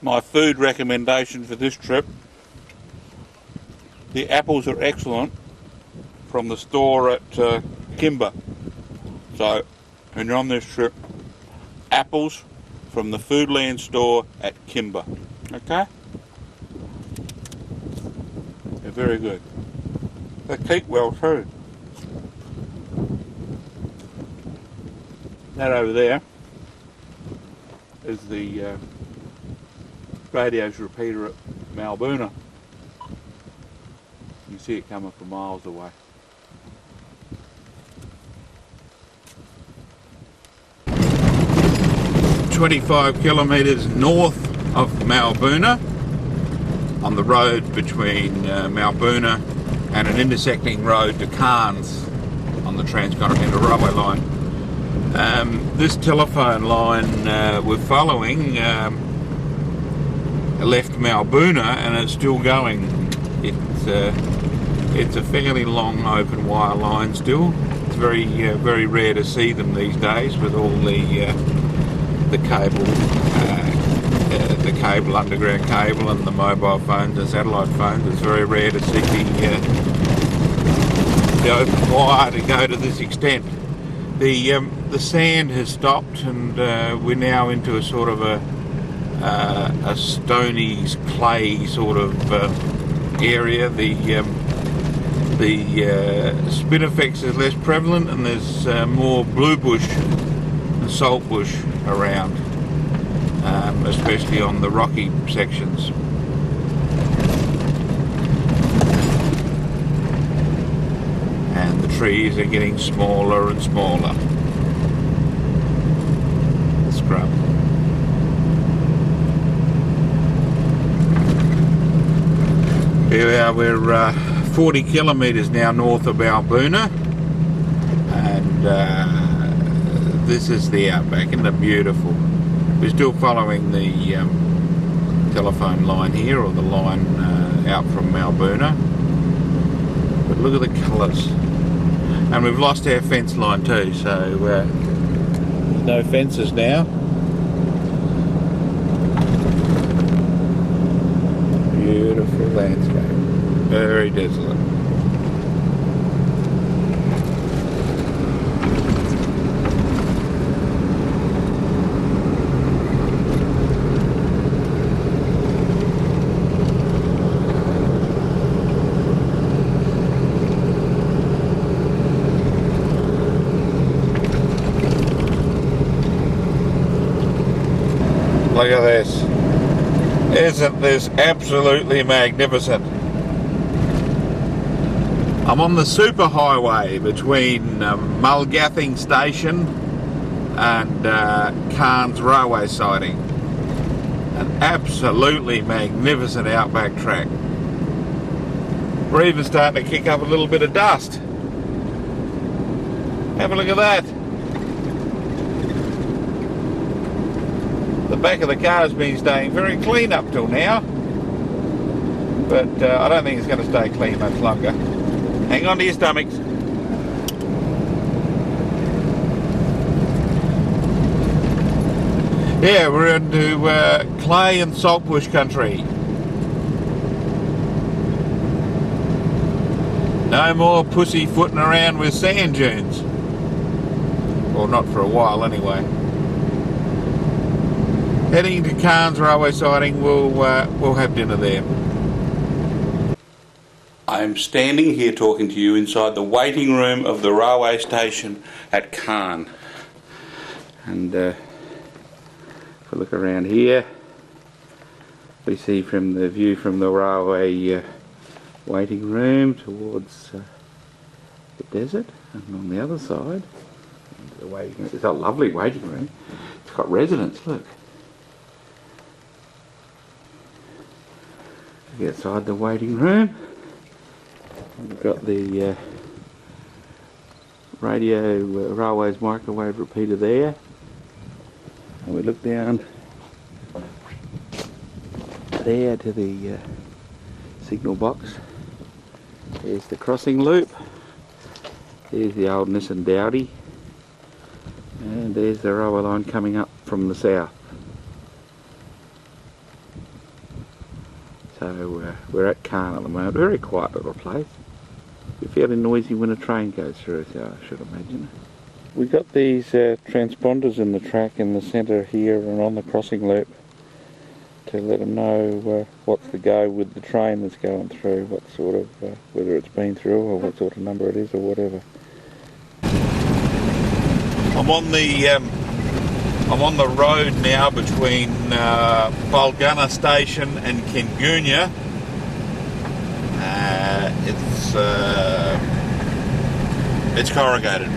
My food recommendation for this trip: the apples are excellent from the store at Kimber. So when you're on this trip, apples from the Foodland store at Kimber. Okay? They're very good. They keep well too. That over there is the radio's repeater at Malbuna. You can see it coming from miles away. "25 kilometres north of Malbuna, on the road between Malbuna and an intersecting road to Cairns on the Transcontinental Railway line. This telephone line we're following left Malbuna and it's still going. It's a fairly long open wire line still. It's very rare to see them these days with all the cable, underground cable, and the mobile phones and satellite phones. It's very rare to see the open wire to go to this extent. The sand has stopped, and we're now into a sort of a stony clay sort of area. The spinifex is less prevalent, and there's more blue bush and salt bush around, especially on the rocky sections. And the trees are getting smaller and smaller. The scrub. Here we are, we're 40 kilometres now north of Malbuna, and this is the outback, isn't it beautiful? We're still following the telephone line here, or the line out from Malbuna. But look at the colours. And we've lost our fence line too, so there's no fences now. Beautiful landscape. Very desolate. Look at this. Isn't this absolutely magnificent? I'm on the super highway between Mulgathing Station and Cairns Railway siding. An absolutely magnificent outback track. We're even starting to kick up a little bit of dust. Have a look at that. The back of the car has been staying very clean up till now. but I don't think it's going to stay clean much longer. Hang on to your stomachs. Yeah, we're into clay and saltbush country. No more pussyfooting around with sand dunes. Well, not for a while anyway. Heading to Cairns railway siding, we'll have dinner there. I'm standing here talking to you inside the waiting room of the railway station at Cairns. And if we look around here, we see from the view from the railway waiting room towards the desert, and on the other side, the waiting room. It's a lovely waiting room. It's got residents, look. Outside the waiting room, we've got the radio railways microwave repeater there, and we look down there to the signal box. There's the crossing loop, there's the old Nissan Dowdy, and there's the railway line coming up from the south. So we're at Cairns at the moment. Very quiet little place. It's fairly noisy when a train goes through, so I should imagine. We've got these transponders in the track in the centre here and on the crossing loop to let them know what's the go with the train that's going through, what sort of, whether it's been through or what sort of number it is or whatever. I'm on the road now between Bulgunna Station and Kingoonya. It's corrugated.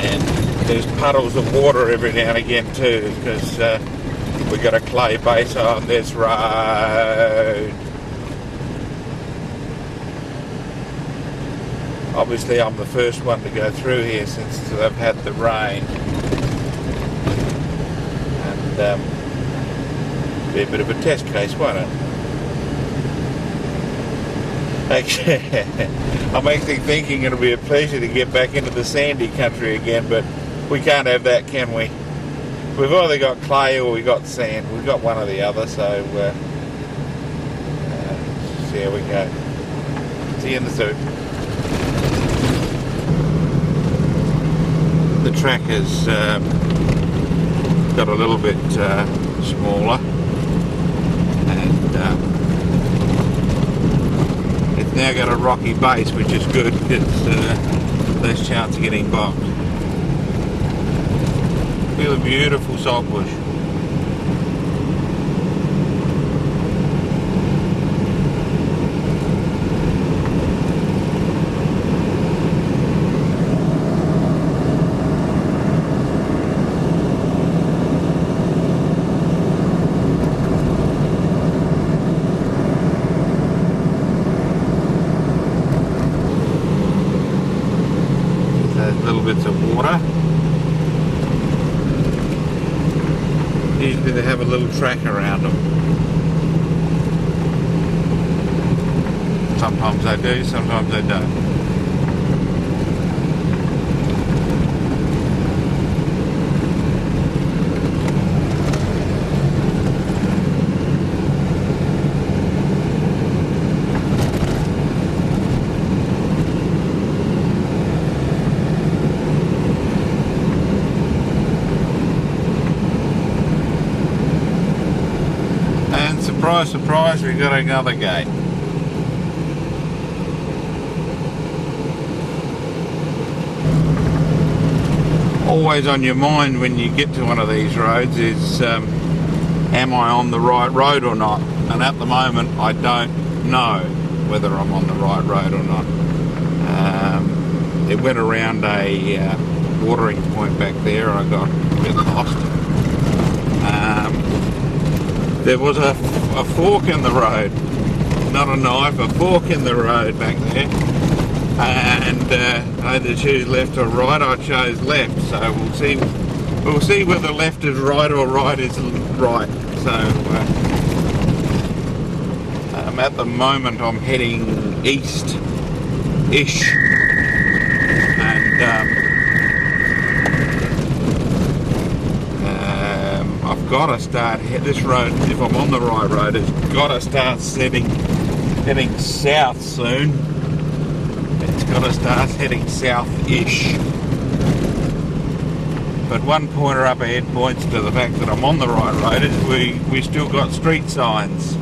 And there's puddles of water every now and again too, because we've got a clay base on this road. Obviously I'm the first one to go through here since they've had the rain, and be a bit of a test case, won't it? Actually, I'm actually thinking it'll be a pleasure to get back into the sandy country again, but we can't have that, can we? We've either got clay or we've got sand. We've got one or the other, so see how we go. See you in the suit. The track has got a little bit smaller, and it's now got a rocky base, which is good. It's less chance of getting bogged. Feel a beautiful saltbush. Little bits of water. Usually they have a little track around them. Sometimes they do, sometimes they don't. Surprise, surprise, we've got another gate. Always on your mind when you get to one of these roads is, am I on the right road or not? And at the moment, I don't know whether I'm on the right road or not. It went around a watering point back there, I got a bit lost. There was a fork in the road, not a knife, a fork in the road back there, and I had to choose left or right. I chose left, so we'll see We'll see whether left is right or right is right. So at the moment I'm heading east-ish, and I've got to start this road. If I'm on the right road, it's got to start heading south soon. It's got to start heading south-ish. But one pointer up ahead points to the fact that I'm on the right road is we still got street signs,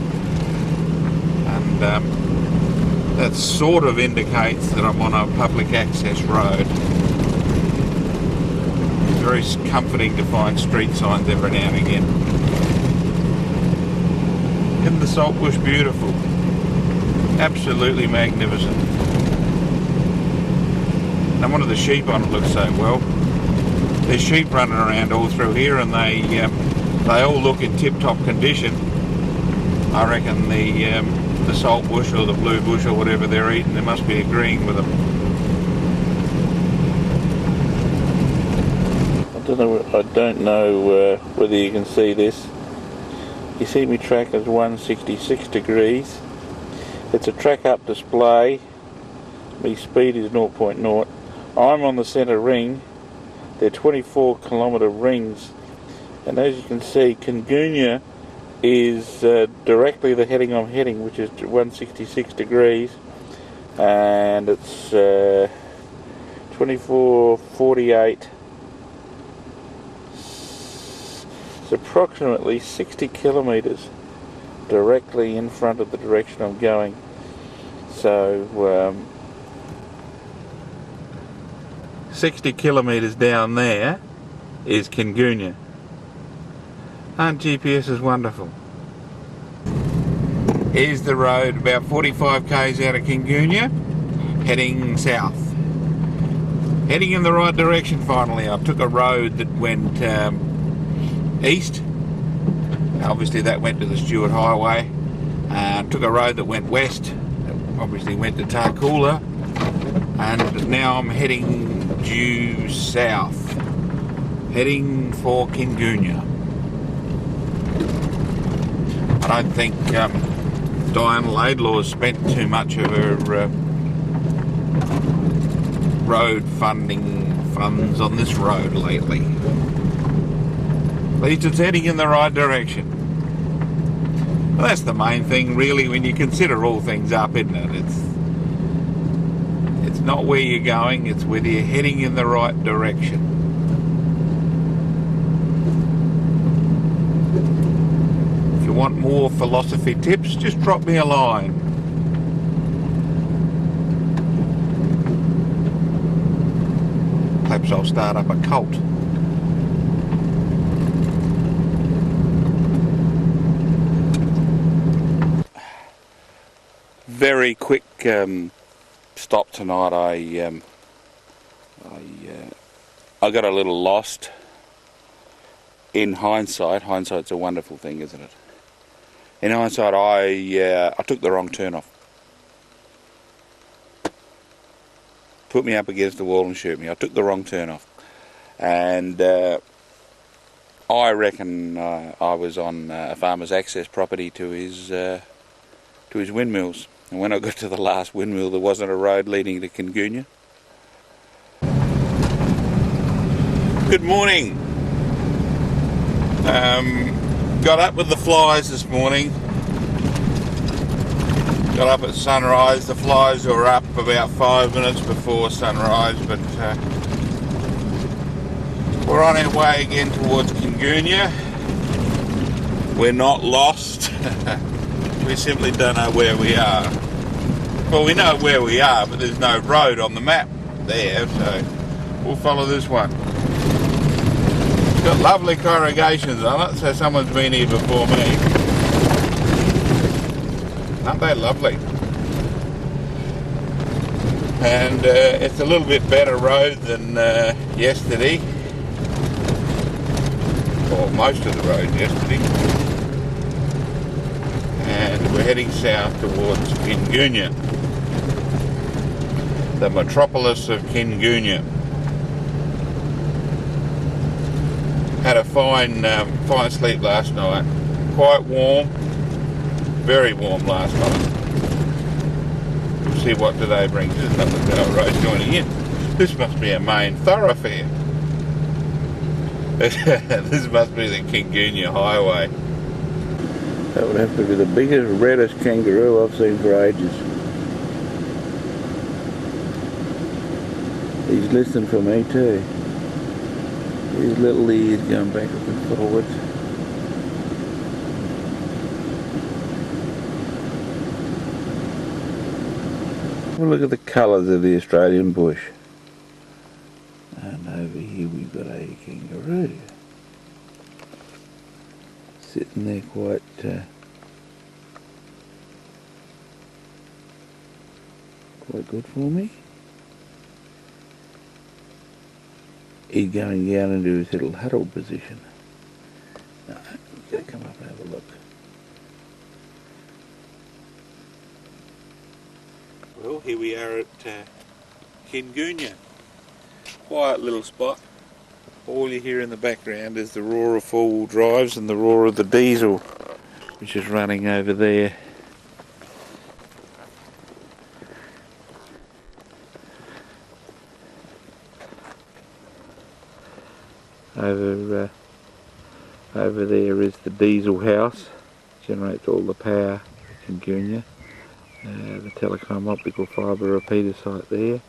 and that sort of indicates that I'm on a public access road. It's very comforting to find street signs every now and again. Isn't the saltbush beautiful? Absolutely magnificent. No wonder the sheep on it look so well. There's sheep running around all through here, and they all look in tip-top condition. I reckon the saltbush or the blue bush or whatever they're eating, they must be agreeing with them. I don't know whether you can see this. You see my track is 166 degrees. It's a track up display. My speed is 0.0. I'm on the centre ring. They're 24 kilometre rings, and as you can see, Kingoonya is directly the heading I'm heading, which is 166 degrees, and it's 24:48. It's approximately 60 kilometres directly in front of the direction I'm going. So 60 kilometres down there is Kingoonya. Aren't GPS is wonderful? Here's the road about 45 k's out of Kingoonya, heading south. Heading in the right direction finally. I took a road that went east. Obviously that went to the Stuart Highway. Took a road that went west. That obviously went to Tarcoola. And now I'm heading due south, heading for Kingoonya. I don't think Diana Laidlaw's spent too much of her road funds on this road lately. At least it's heading in the right direction. Well, that's the main thing really when you consider all things up, isn't it? It's not where you're going, it's whether you're heading in the right direction. If you want more philosophy tips, just drop me a line. Perhaps I'll start up a cult. Very quick stop tonight. I got a little lost. In hindsight, hindsight's a wonderful thing, isn't it? In hindsight, I took the wrong turn off. Put me up against the wall and shoot me. I took the wrong turn off, and I reckon I was on a farmer's access property to his windmills. And when I got to the last windmill, there wasn't a road leading to Kingoonya. Good morning. Got up with the flies this morning. Got up at sunrise. The flies were up about 5 minutes before sunrise, but we're on our way again towards Kingoonya. We're not lost. We simply don't know where we are. Well, we know where we are, but there's no road on the map there, so we'll follow this one. It's got lovely corrugations on it, so someone's been here before me. Aren't they lovely? And it's a little bit better road than yesterday, or most of the road yesterday. And we're heading south towards Kingoonya, the metropolis of Kingoonya. Had a fine sleep last night. Quite warm, very warm last night. We'll see what today brings. There's nothing but our road joining in. This must be a main thoroughfare. This must be the Kingoonya Highway. That would have to be the biggest, reddest kangaroo I've seen for ages. He's listening for me too. His little ears going backwards and forwards. Well, look at the colours of the Australian bush. And over here we've got a kangaroo. Sitting there quite good for me. He's going down into his little huddle position. No, he's going to come up and have a look. Well, here we are at Kingoonya. Quiet little spot. All you hear in the background is the roar of four-wheel drives and the roar of the diesel, which is running over there. Over there is the diesel house, generates all the power for Kingoonya. The telecom optical fibre repeater site there.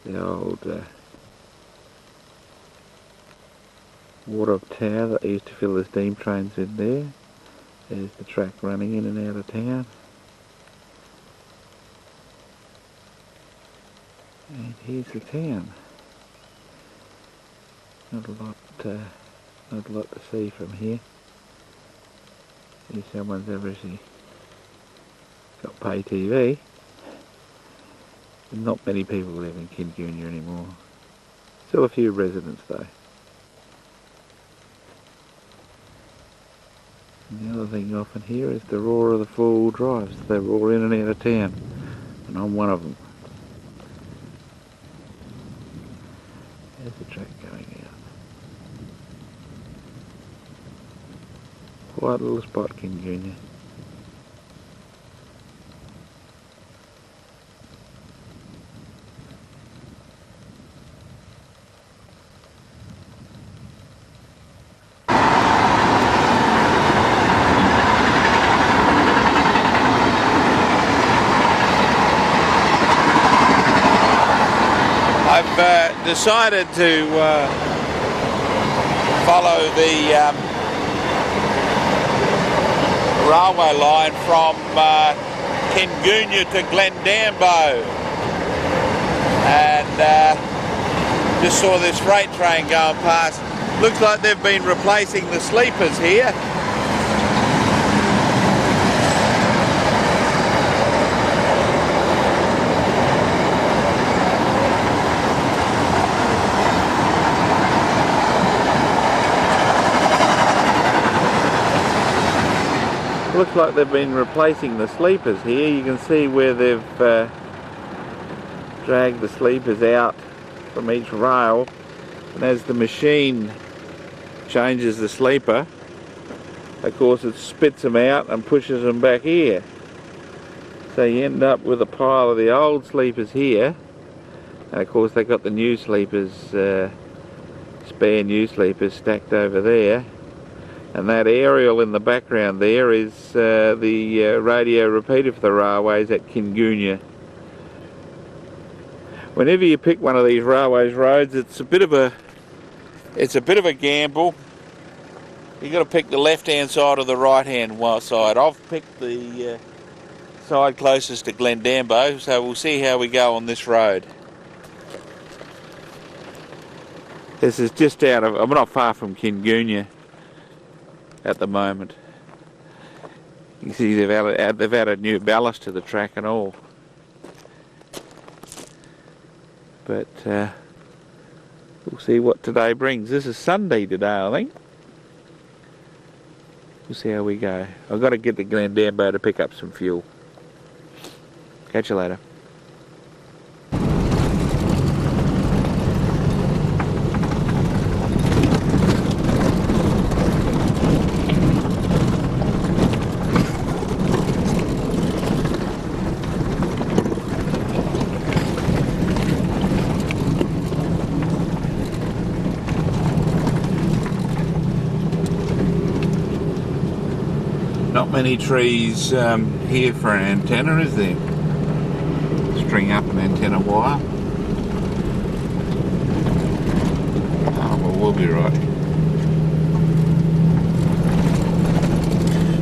The old water tower that used to fill the steam trains in there. There's the track running in and out of town. And here's the town. Not a lot to see from here. See, someone's obviously got pay TV. Not many people live in Kingoonya anymore. Still a few residents though. And the other thing you often hear is the roar of the four-wheel drives. They roar in and out of town, and I'm one of them. There's the track going out. Quiet little spot, Kingoonya. I've decided to follow the railway line from Kingoonya to Glendambo, and just saw this freight train going past. Looks like they've been replacing the sleepers here. Looks like they've been replacing the sleepers here. You can see where they've dragged the sleepers out from each rail, and as the machine changes the sleeper, of course it spits them out and pushes them back here. So you end up with a pile of the old sleepers here, and of course they've got the new sleepers, spare new sleepers stacked over there. And that aerial in the background there is the radio repeater for the railways at Kingoonya. Whenever you pick one of these railways roads, it's a bit of a gamble. You've got to pick the left-hand side or the right-hand side. I've picked the side closest to Glendambo, so we'll see how we go on this road. This is just out of, I'm not far from Kingoonya at the moment. You can see they've added new ballast to the track and all. But we'll see what today brings. This is Sunday today, I think. We'll see how we go. I've got to get to Glendambo to pick up some fuel. Catch you later. any trees here for an antenna, is there? String up an antenna wire. Oh, well, we'll be right.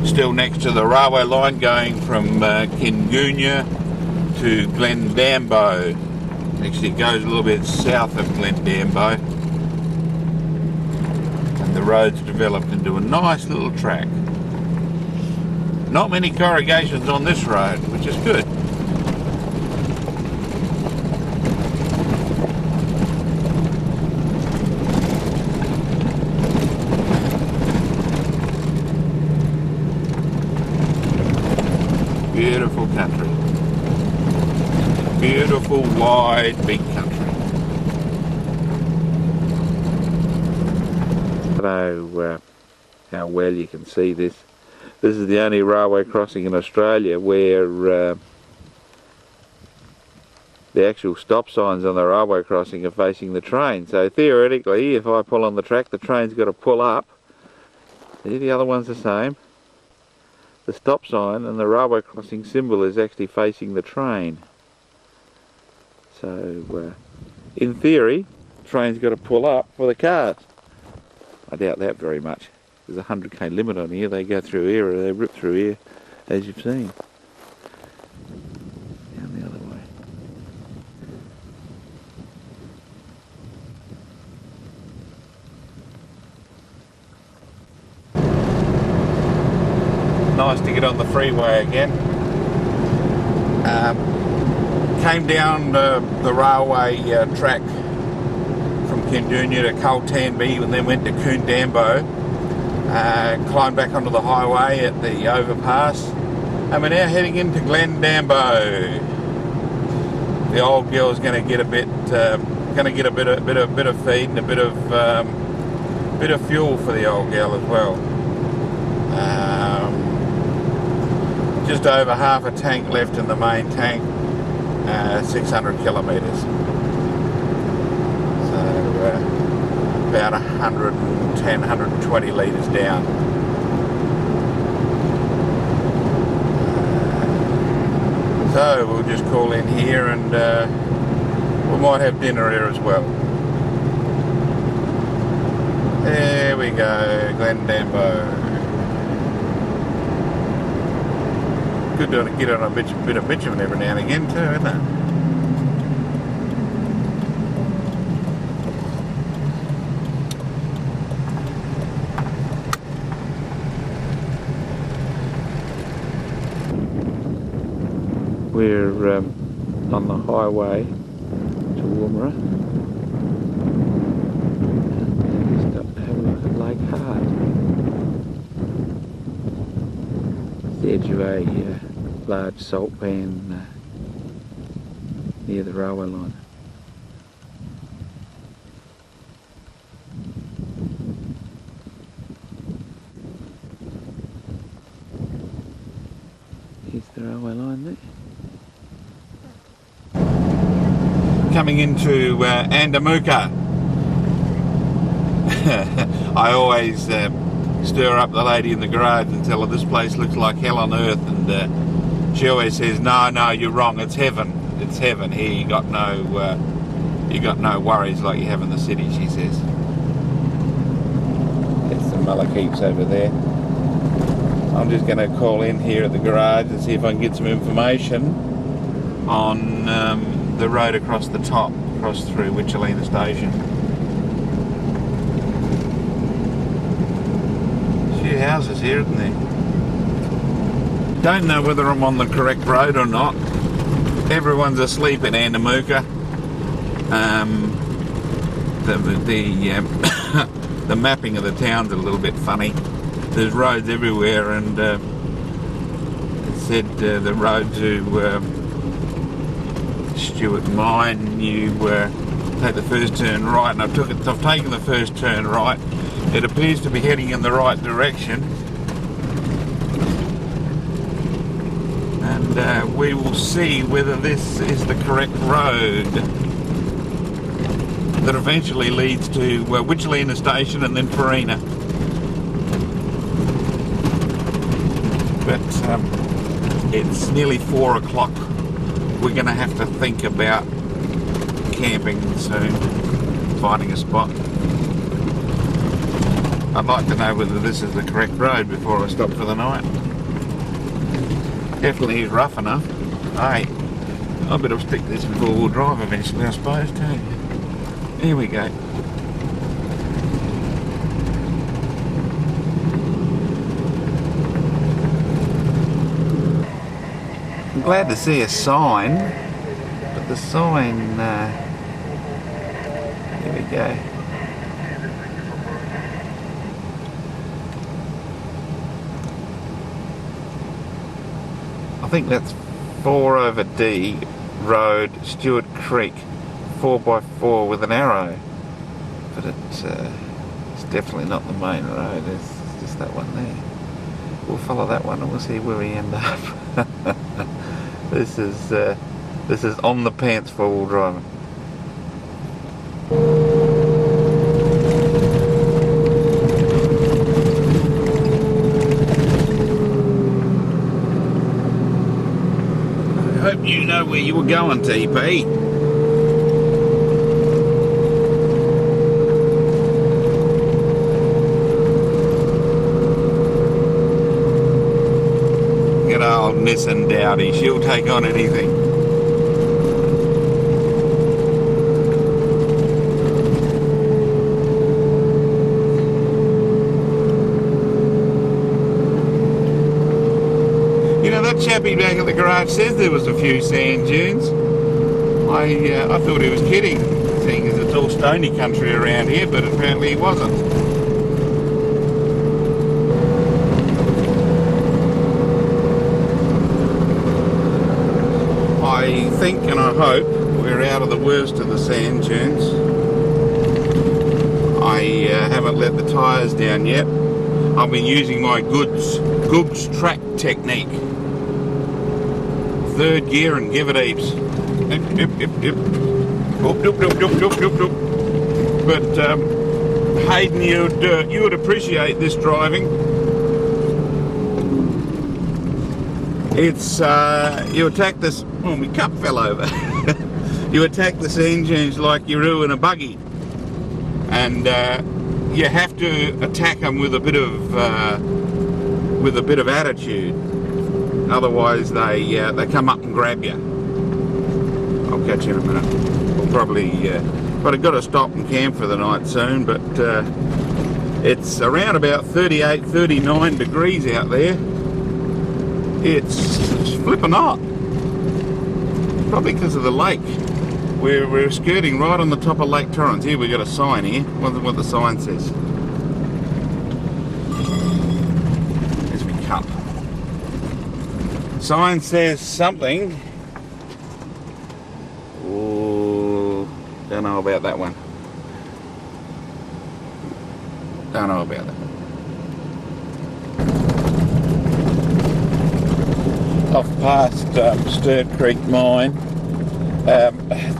Still next to the railway line going from Kingoonya to Glendambo. Actually, it goes a little bit south of Glendambo. And the road's developed into a nice little track. Not many corrugations on this road, which is good. Beautiful country. Beautiful, wide, big country. I don't know how well you can see this. This is the only railway crossing in Australia where the actual stop signs on the railway crossing are facing the train. So theoretically, if I pull on the track, the train's got to pull up. See, the other one's the same. The stop sign and the railway crossing symbol is actually facing the train. So, in theory, the train's got to pull up for the cars. I doubt that very much. There's a 100k limit on here. They go through here, or they rip through here, as you've seen. Down the other way. Nice to get on the freeway again. Came down the railway track from Kingoonya to Cultanby and then went to Glendambo. Climbed back onto the highway at the overpass, and we're now heading into Glendambo. The old girl's going to get a bit, bit of feed and a bit of fuel for the old girl as well. Just over half a tank left in the main tank, 600 kilometres. So about 110, 120 litres down. So we'll just call in here and we might have dinner here as well. There we go, Glendambo. Good to get on a bit of bitumen every now and again too, isn't it? We're on the highway to Marree. Just up to have a look at Lake Hart. It's the edge of a large salt pan near the railway line. Here's the railway line there. Coming into Andamuka. I always stir up the lady in the garage and tell her this place looks like hell on earth, and she always says, no, you're wrong, it's heaven. It's heaven. Here you got no worries like you have in the city, she says. That's the Malakeeps over there. I'm just going to call in here at the garage and see if I can get some information on the road across the top, across through Witchelina Station. A few houses here, isn't there? Don't know whether I'm on the correct road or not. Everyone's asleep in Andamuka. The mapping of the town's a little bit funny. There's roads everywhere, and it said the road to Stuart Mine, you take the first turn right, and I've taken the first turn right. It appears to be heading in the right direction, and we will see whether this is the correct road that eventually leads to Witchelina Station and then Farina. but it's nearly 4 o'clock. We're going to have to think about camping soon, finding a spot. I'd like to know whether this is the correct road before I stop for the night. Definitely is rough enough. Hey, I better stick this in four-wheel drive eventually, I suppose, too. Here we go. I'm glad to see a sign, but the sign, here we go. I think that's 4/D Road, Stuart Creek, 4x4 with an arrow, but it's definitely not the main road. It's just that one there. We'll follow that one and we'll see where we end up. This is on the pants four-wheel driving. I hope you know where you were going, TP. Good old Nissan Dowdy, she'll take on anything. That chappie back at the garage says there was a few sand dunes. I thought he was kidding, seeing as it's all stony country around here, but apparently he wasn't. I think and I hope we're out of the worst of the sand dunes. I haven't let the tyres down yet. I've been using my Goog's track technique. Third gear and give it heaps. But Hayden, you would appreciate this driving. It's you attack this. Oh, my cup fell over. You attack the sand dunes like you're in a buggy, and you have to attack them with a bit of attitude. Otherwise, they come up and grab you. I'll catch you in a minute. We'll probably, but I've got to stop and camp for the night soon. But it's around about 38, 39 degrees out there. It's flipping hot. Probably because of the lake. We're skirting right on the top of Lake Torrens. Here we got a sign here. What the sign says. There's my cup. Sign says something. Ooh, don't know about that one. Don't know about that one. Off past Stuart Creek Mine.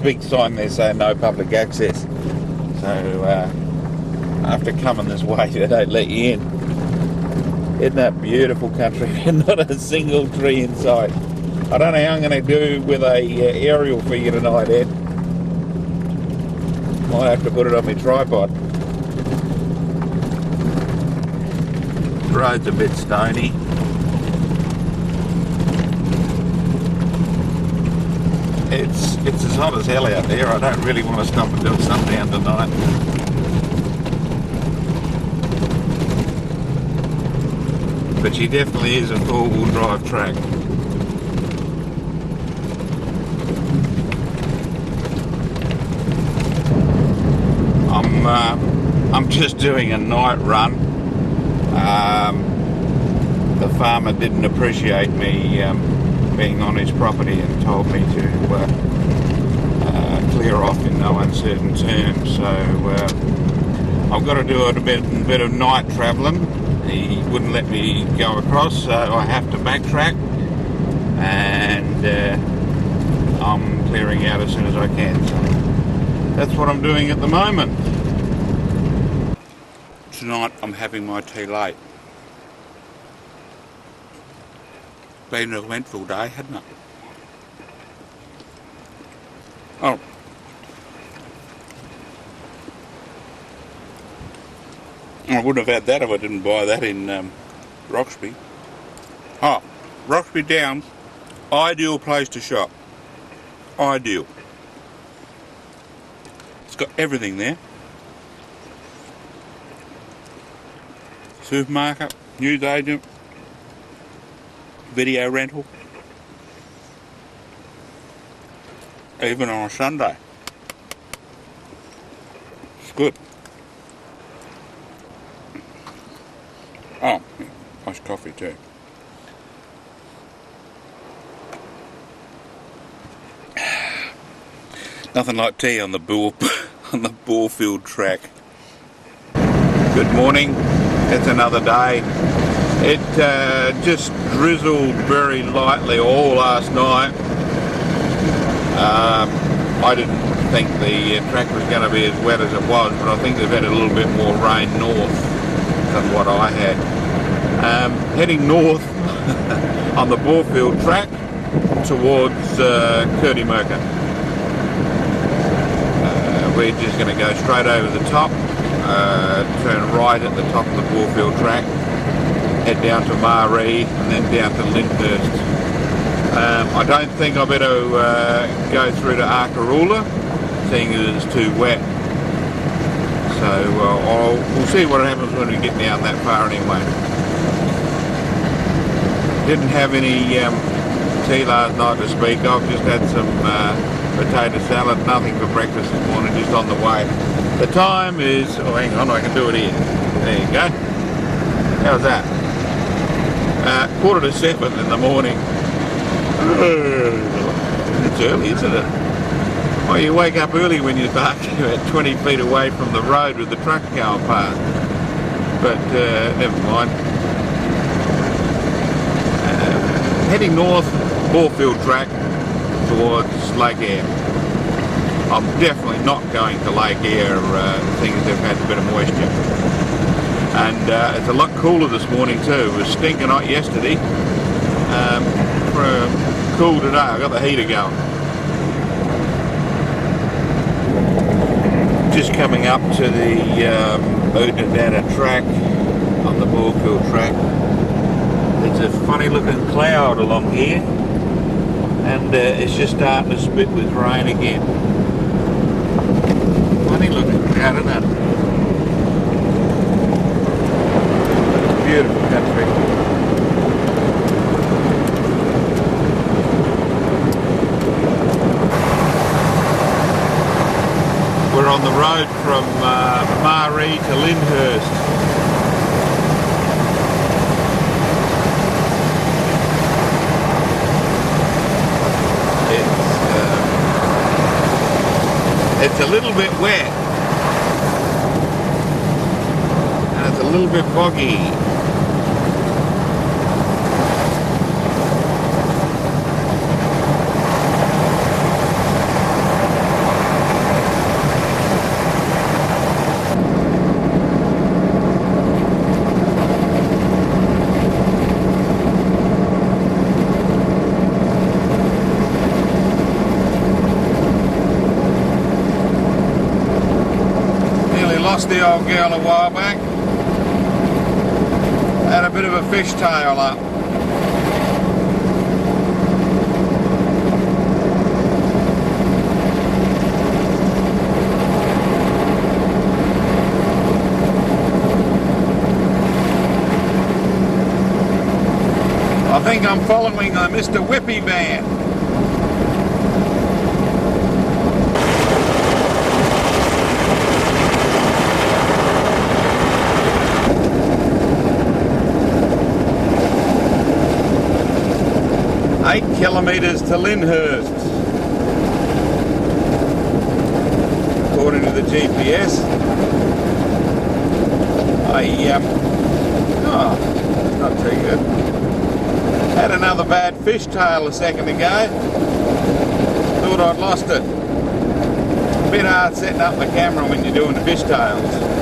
Big sign there saying no public access. So after coming this way, they don't let you in. Isn't that beautiful country? Not a single tree in sight. I don't know how I'm going to do with a aerial for you tonight, Ed. Might have to put it on my tripod. The road's a bit stony. It's as hot as hell out there. I don't really want to stop and do sundown tonight. But she definitely is a four-wheel drive track. I'm just doing a night run. The farmer didn't appreciate me being on his property and told me to clear off in no uncertain terms. So I've got to do a bit of night travelling. He wouldn't let me go across, so I have to backtrack, and I'm clearing out as soon as I can. So that's what I'm doing at the moment. Tonight I'm having my tea late. Been an eventful day, hadn't it? Oh. I wouldn't have had that if I didn't buy that in Roxby. Oh, Roxby Downs, ideal place to shop. Ideal. It's got everything there. Supermarket, news agent, video rental. Even on a Sunday. It's good. Oh, yeah, nice coffee too. Nothing like tea on the Borefield track. Good morning. It's another day. It just drizzled very lightly all last night. I didn't think the track was going to be as wet as it was, but I think they've had a little bit more rain north than what I had. Heading north on the Borefield track towards Kingoonya. We're just going to go straight over the top, turn right at the top of the Borefield track, head down to Marree and then down to Lyndhurst. I don't think I better go through to Arkaroola, seeing as it's too wet. So we'll see what happens when we get down that far anyway. Didn't have any tea last night to speak of, just had some potato salad, nothing for breakfast this morning, just on the way. The time is, oh hang on, I can do it here. There you go. How's that? 6:45 in the morning. It's early, isn't it? Well, you wake up early when you're parking about 20 feet away from the road with the truck going past. But never mind. Heading north, Borefield track towards Lake Air. I'm definitely not going to Lake Air, things they've had a bit of moisture. And it's a lot cooler this morning too. It was stinking hot yesterday. Cool today. I've got the heater going. Just coming up to the Ceduna track on the Borefield track. It's a funny looking cloud along here, and it's just starting to spit with rain again. Funny looking cloud, isn't it? Beautiful country. We're on the road from Marree to Lyndhurst. It's a little bit wet and it's a little bit foggy. Lost the old girl a while back. Had a bit of a fishtail up. I think I'm following a Mr. Whippy van. 8 kilometres to Lyndhurst, according to the GPS. Oh, not too good. Had another bad fishtail a second ago. Thought I'd lost it. A bit hard setting up the camera when you're doing the fishtails.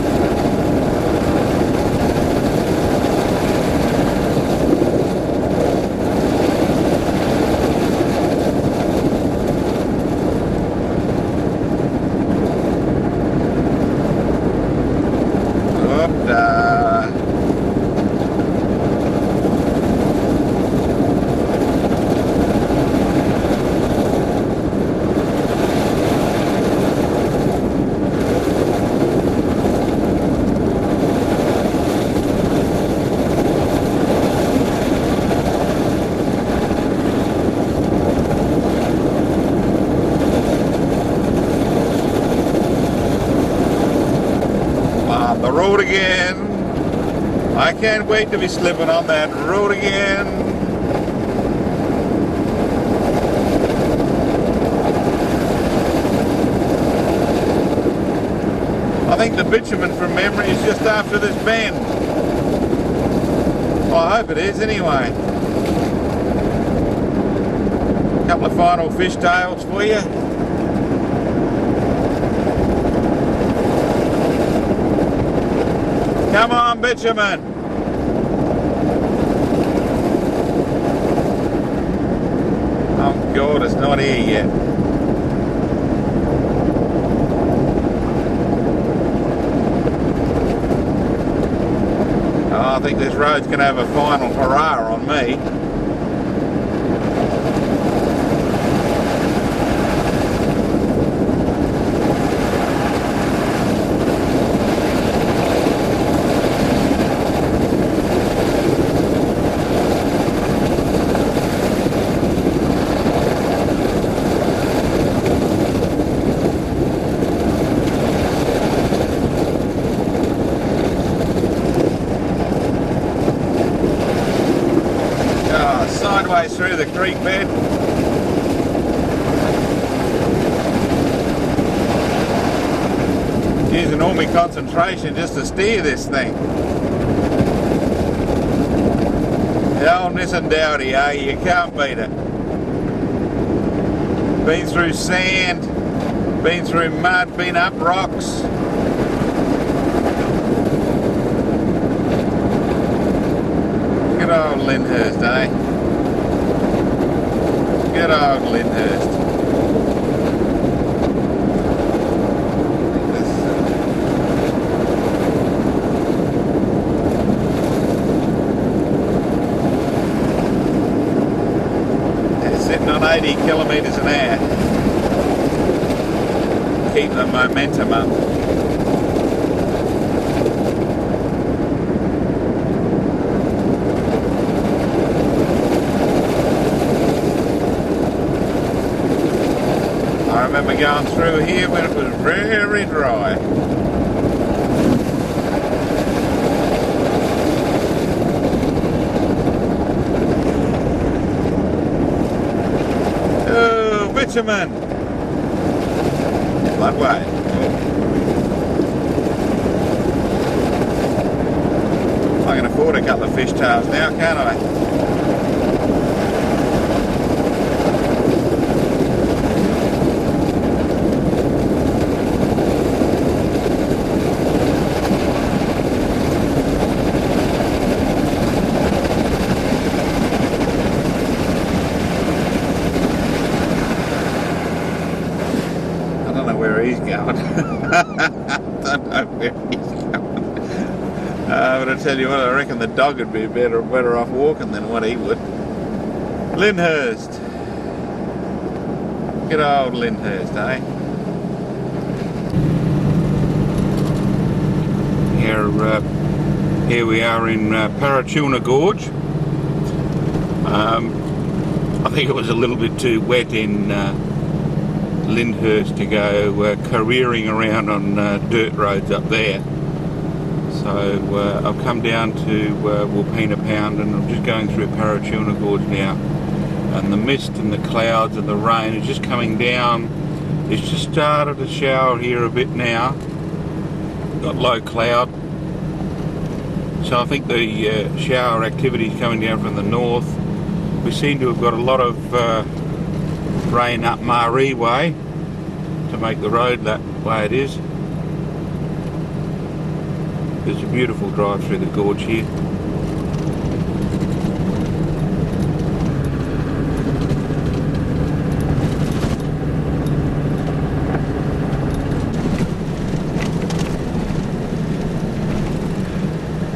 again. I can't wait to be slipping on that road again. I think the bitumen from memory is just after this bend. Well, I hope it is anyway. A couple of final fishtails for you. Come on, bitumen. Oh God, it's not here yet. Oh, I think this road's going to have a final hurrah on me. Through the creek bed. Using all my concentration just to steer this thing. The old Nissan Dowdy, eh? You can't beat it. Been through sand, been through mud, been up rocks. Good old Lyndhurst, eh? Good old Lyndhurst. It's sitting on 80 kilometres an hour. Keep the momentum up. I remember going through here when it was very dry. Oh, bitumen! That way. I can afford a couple of fishtails now, can't I? He's going. I don't know where he's going. But I tell you what, I reckon the dog would be better off walking than what he would. Lyndhurst. Good old Lyndhurst, eh? Here we are in Parachuna Gorge. I think it was a little bit too wet in Lyndhurst to go careering around on dirt roads up there. So I've come down to Wilpena Pound and I'm just going through Parachuna Gorge now. And the mist and the clouds and the rain is just coming down. It's just started to shower here a bit now. Got low cloud. So I think the shower activity is coming down from the north. We seem to have got a lot of rain up Marree way to make the road that way it is. It's a beautiful drive through the gorge here.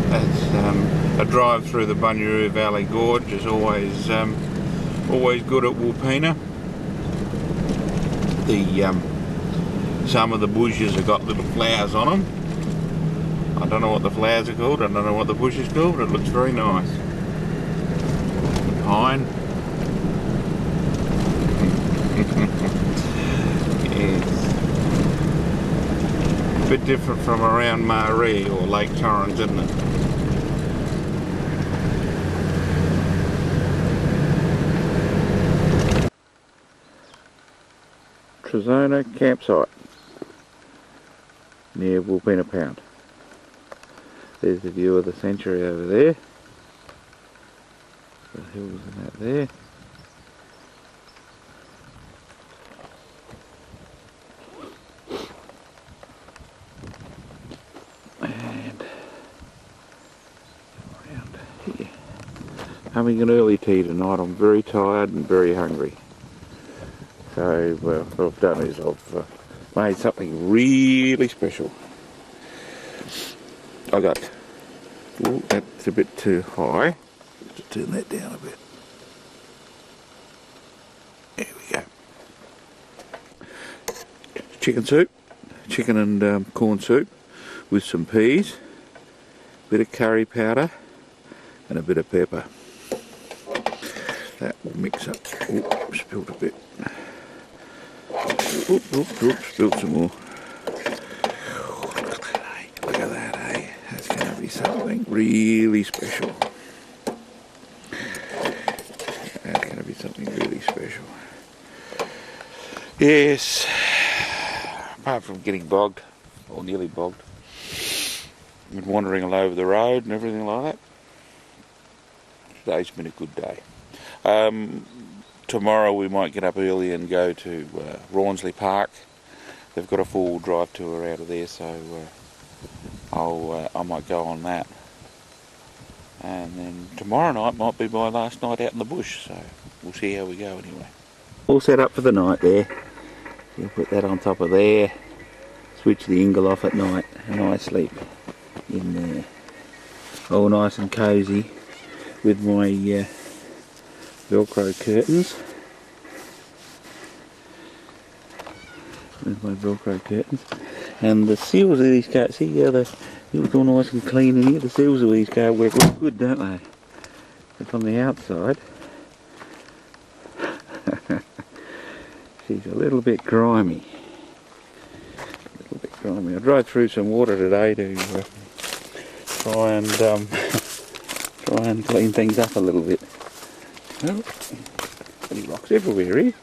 That's a drive through the Bunyaroo Valley Gorge is always good at Wilpena. Some of the bushes have got little flowers on them. I don't know what the flowers are called, I don't know what the bush is called, but it looks very nice. The pine. Yes. bit different from around Marree or Lake Torrens, isn't it? Ceduna campsite near Wilpena Pound. There's the view of the sanctuary over there. The hills and that there. And around here. Having an early tea tonight. I'm very tired and very hungry. So what I've done is I've made something really special. I got, oh, that's a bit too high. Just turn that down a bit. There we go. Chicken soup, chicken and corn soup with some peas, a bit of curry powder and a bit of pepper. That will mix up. Oh, spilled a bit. Spilled some more. Look at that, eh? That's going to be something really special. That's going to be something really special. Yes, apart from getting bogged, or nearly bogged, and wandering all over the road and everything like that, today's been a good day. Tomorrow we might get up early and go to Rawnsley Park. They've got a full drive tour out of there, so I might go on that. And then tomorrow night might be my last night out in the bush, so we'll see how we go anyway. All set up for the night there. You'll put that on top of there, switch the ingle off at night, and I sleep in there. All nice and cosy with my Velcro curtains. There's my Velcro curtains. And the seals of these cars, see how the seals all nice and clean in here? The seals of these cars work real good, don't they? But on the outside, she's a little bit grimy. I drove through some water today to try and clean things up a little bit. Oh, any rocks everywhere here.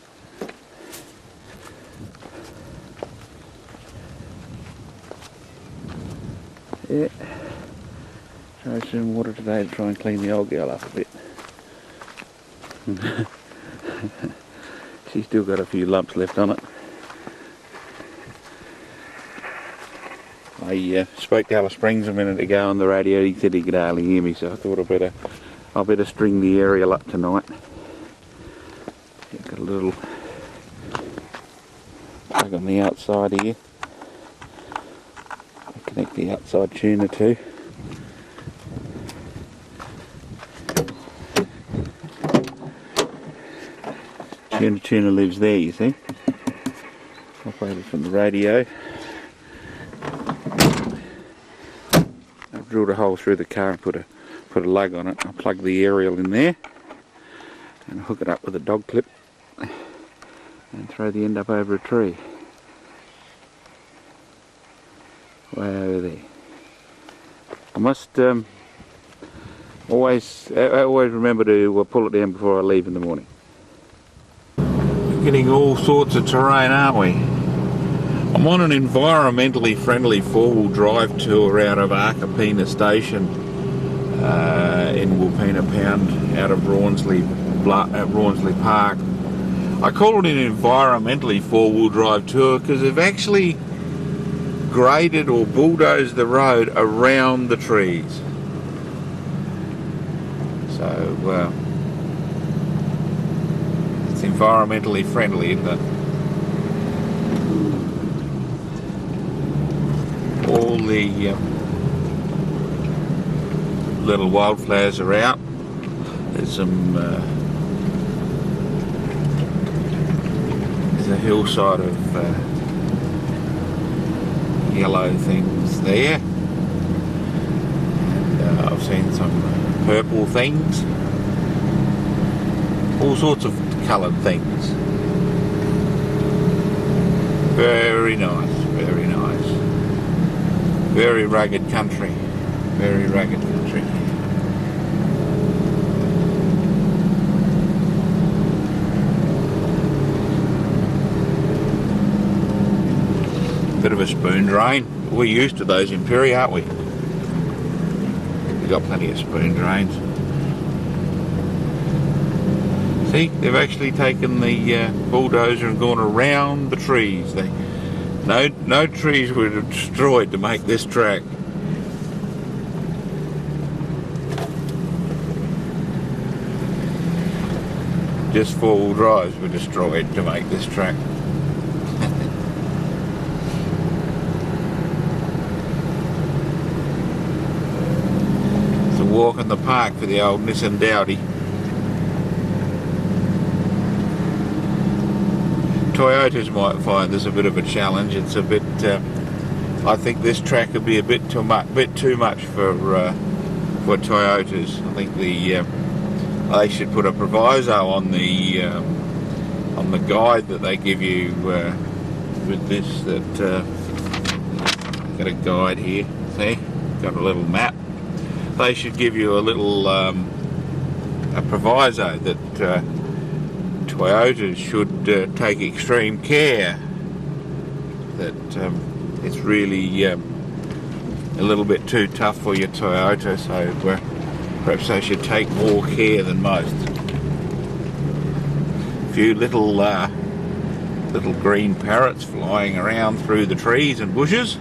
Yeah, drove some water today to try and clean the old girl up a bit. She's still got a few lumps left on it. I spoke to Alice Springs a minute ago on the radio. He said he could hardly hear me, so I thought I better string the aerial up tonight. Got a little plug on the outside here. I'll connect the outside tuner too. Tuner lives there, you see. Operated from the radio. I've drilled a hole through the car and put a lug on it. I'll plug the aerial in there and hook it up with a dog clip and throw the end up over a tree. Way over there. I must always remember to pull it down before I leave in the morning. We're getting all sorts of terrain, aren't we? I'm on an environmentally friendly four-wheel drive tour out of Arcapina Station in Wilpena Pound, out of Rawnsley Park. I call it an environmentally four-wheel drive tour because they've actually graded or bulldozed the road around the trees. So it's environmentally friendly, isn't it? All the little wildflowers are out. There's some there's a hillside of yellow things there, and I've seen some purple things, all sorts of coloured things. Very nice, very nice. Very rugged country. Very rugged country. Bit of a spoon drain. We're used to those in Merree, aren't we? We've got plenty of spoon drains. See, they've actually taken the bulldozer and gone around the trees. No trees were destroyed to make this track. Just four-wheel drives were destroyed to make this track. It's a walk in the park for the old Nissan Dowdy. Toyotas might find this a bit of a challenge. It's a bit. I think this track would be a bit too much for Toyotas. I think they should put a proviso on the guide that they give you with this. That got a guide here. See, got a little map. They should give you a little a proviso that. Toyotas should take extreme care that it's really a little bit too tough for your Toyota, so perhaps they should take more care than most. A few little green parrots flying around through the trees and bushes.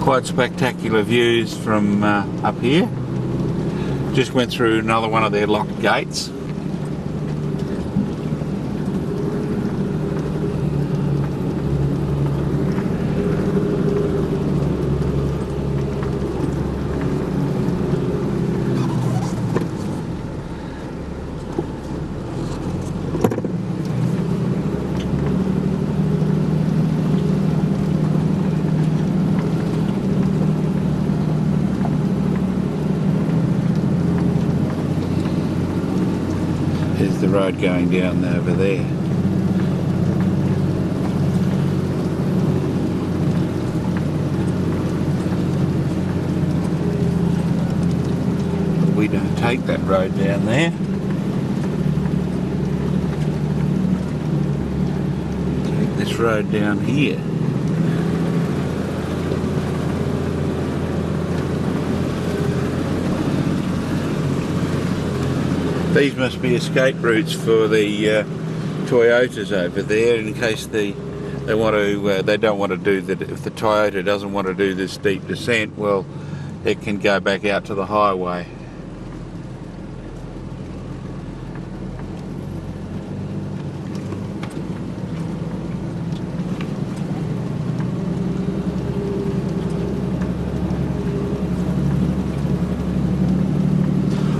Quite spectacular views from up here. Just went through another one of their locked gates. There's the road going down over there. But we don't take that road down there. Take this road down here. These must be escape routes for the Toyotas over there, in case they want to. They don't want to do that. If the Toyota doesn't want to do this steep descent, well, it can go back out to the highway.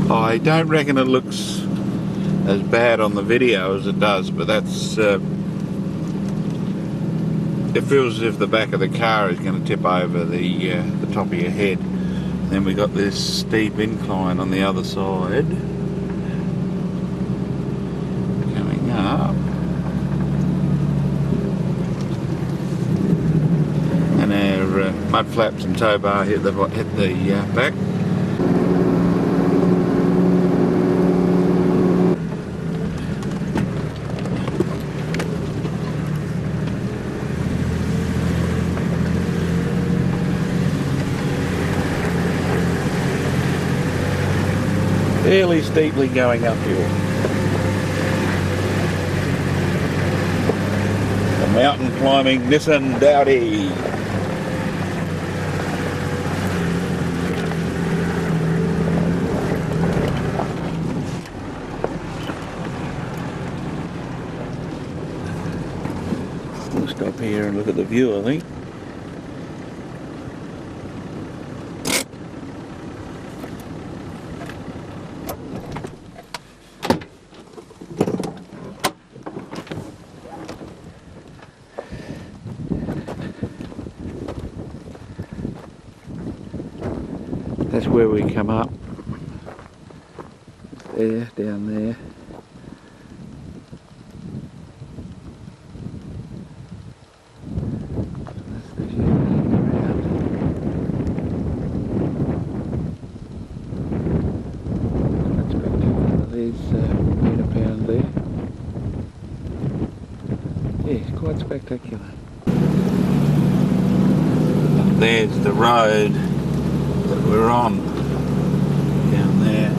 I don't reckon it looks as bad on the video as it does, but that's it feels as if the back of the car is going to tip over the top of your head. Then we got this steep incline on the other side coming up, and our mud flaps and tow bar hit the back. Fairly steeply going uphill. The mountain climbing Nissan Dowdy. here and look at the view, I think. That's where we come up. There, down there. That's the view around. Quite spectacular. There's £1 there. Yeah, it's quite spectacular. There's the road that we're on down there.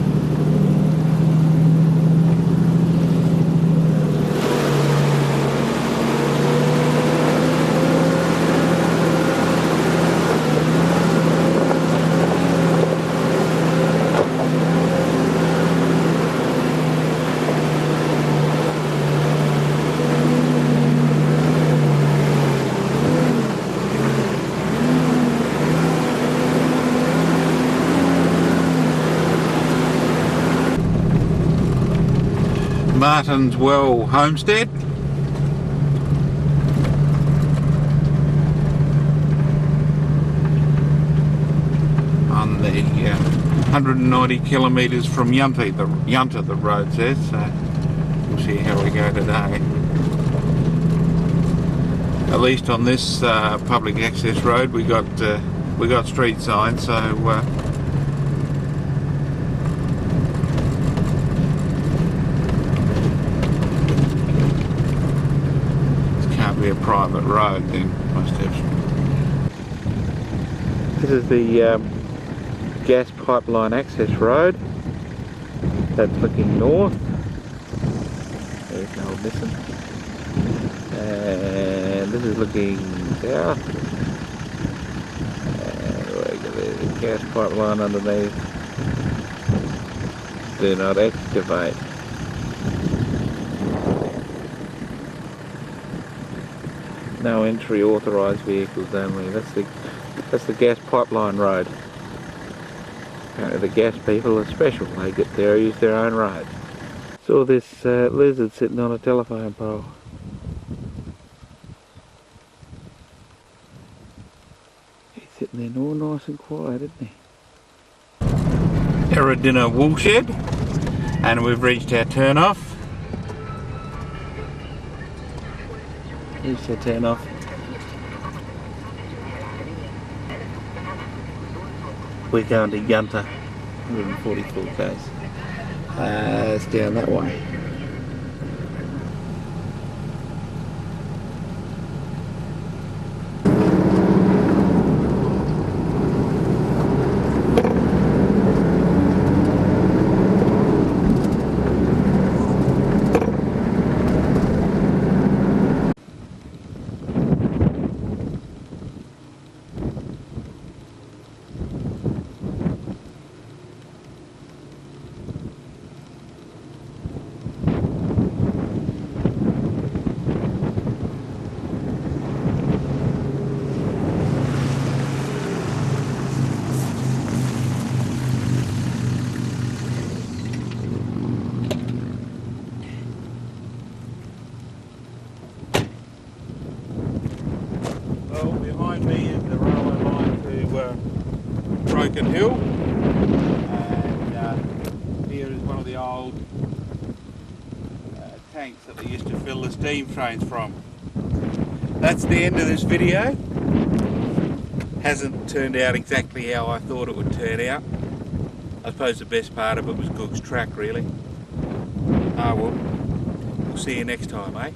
Martin's homestead. On the 190 kilometres from Yunta, the road says, so we'll see how we go today. At least on this public access road we got street signs, so be a private road then, must have. This is the gas pipeline access road. That's looking north. There's an old Nissan. And this is looking south. And there's a gas pipeline underneath. Do not excavate. No entry, authorised vehicles only. That's the gas pipeline road. Apparently the gas people are special. They get there, use their own road. Saw this lizard sitting on a telephone pole. He's sitting there all nice and quiet, isn't he? Eridina woolshed, and we've reached our turn off. Here's the turn off. We're going to Yunta, 144 k's. It's down that way. Hill, and here is one of the old tanks that they used to fill the steam trains from. That's the end of this video. Hasn't turned out exactly how I thought it would turn out. I suppose the best part of it was Goog's track, really. Ah well, we'll see you next time, eh?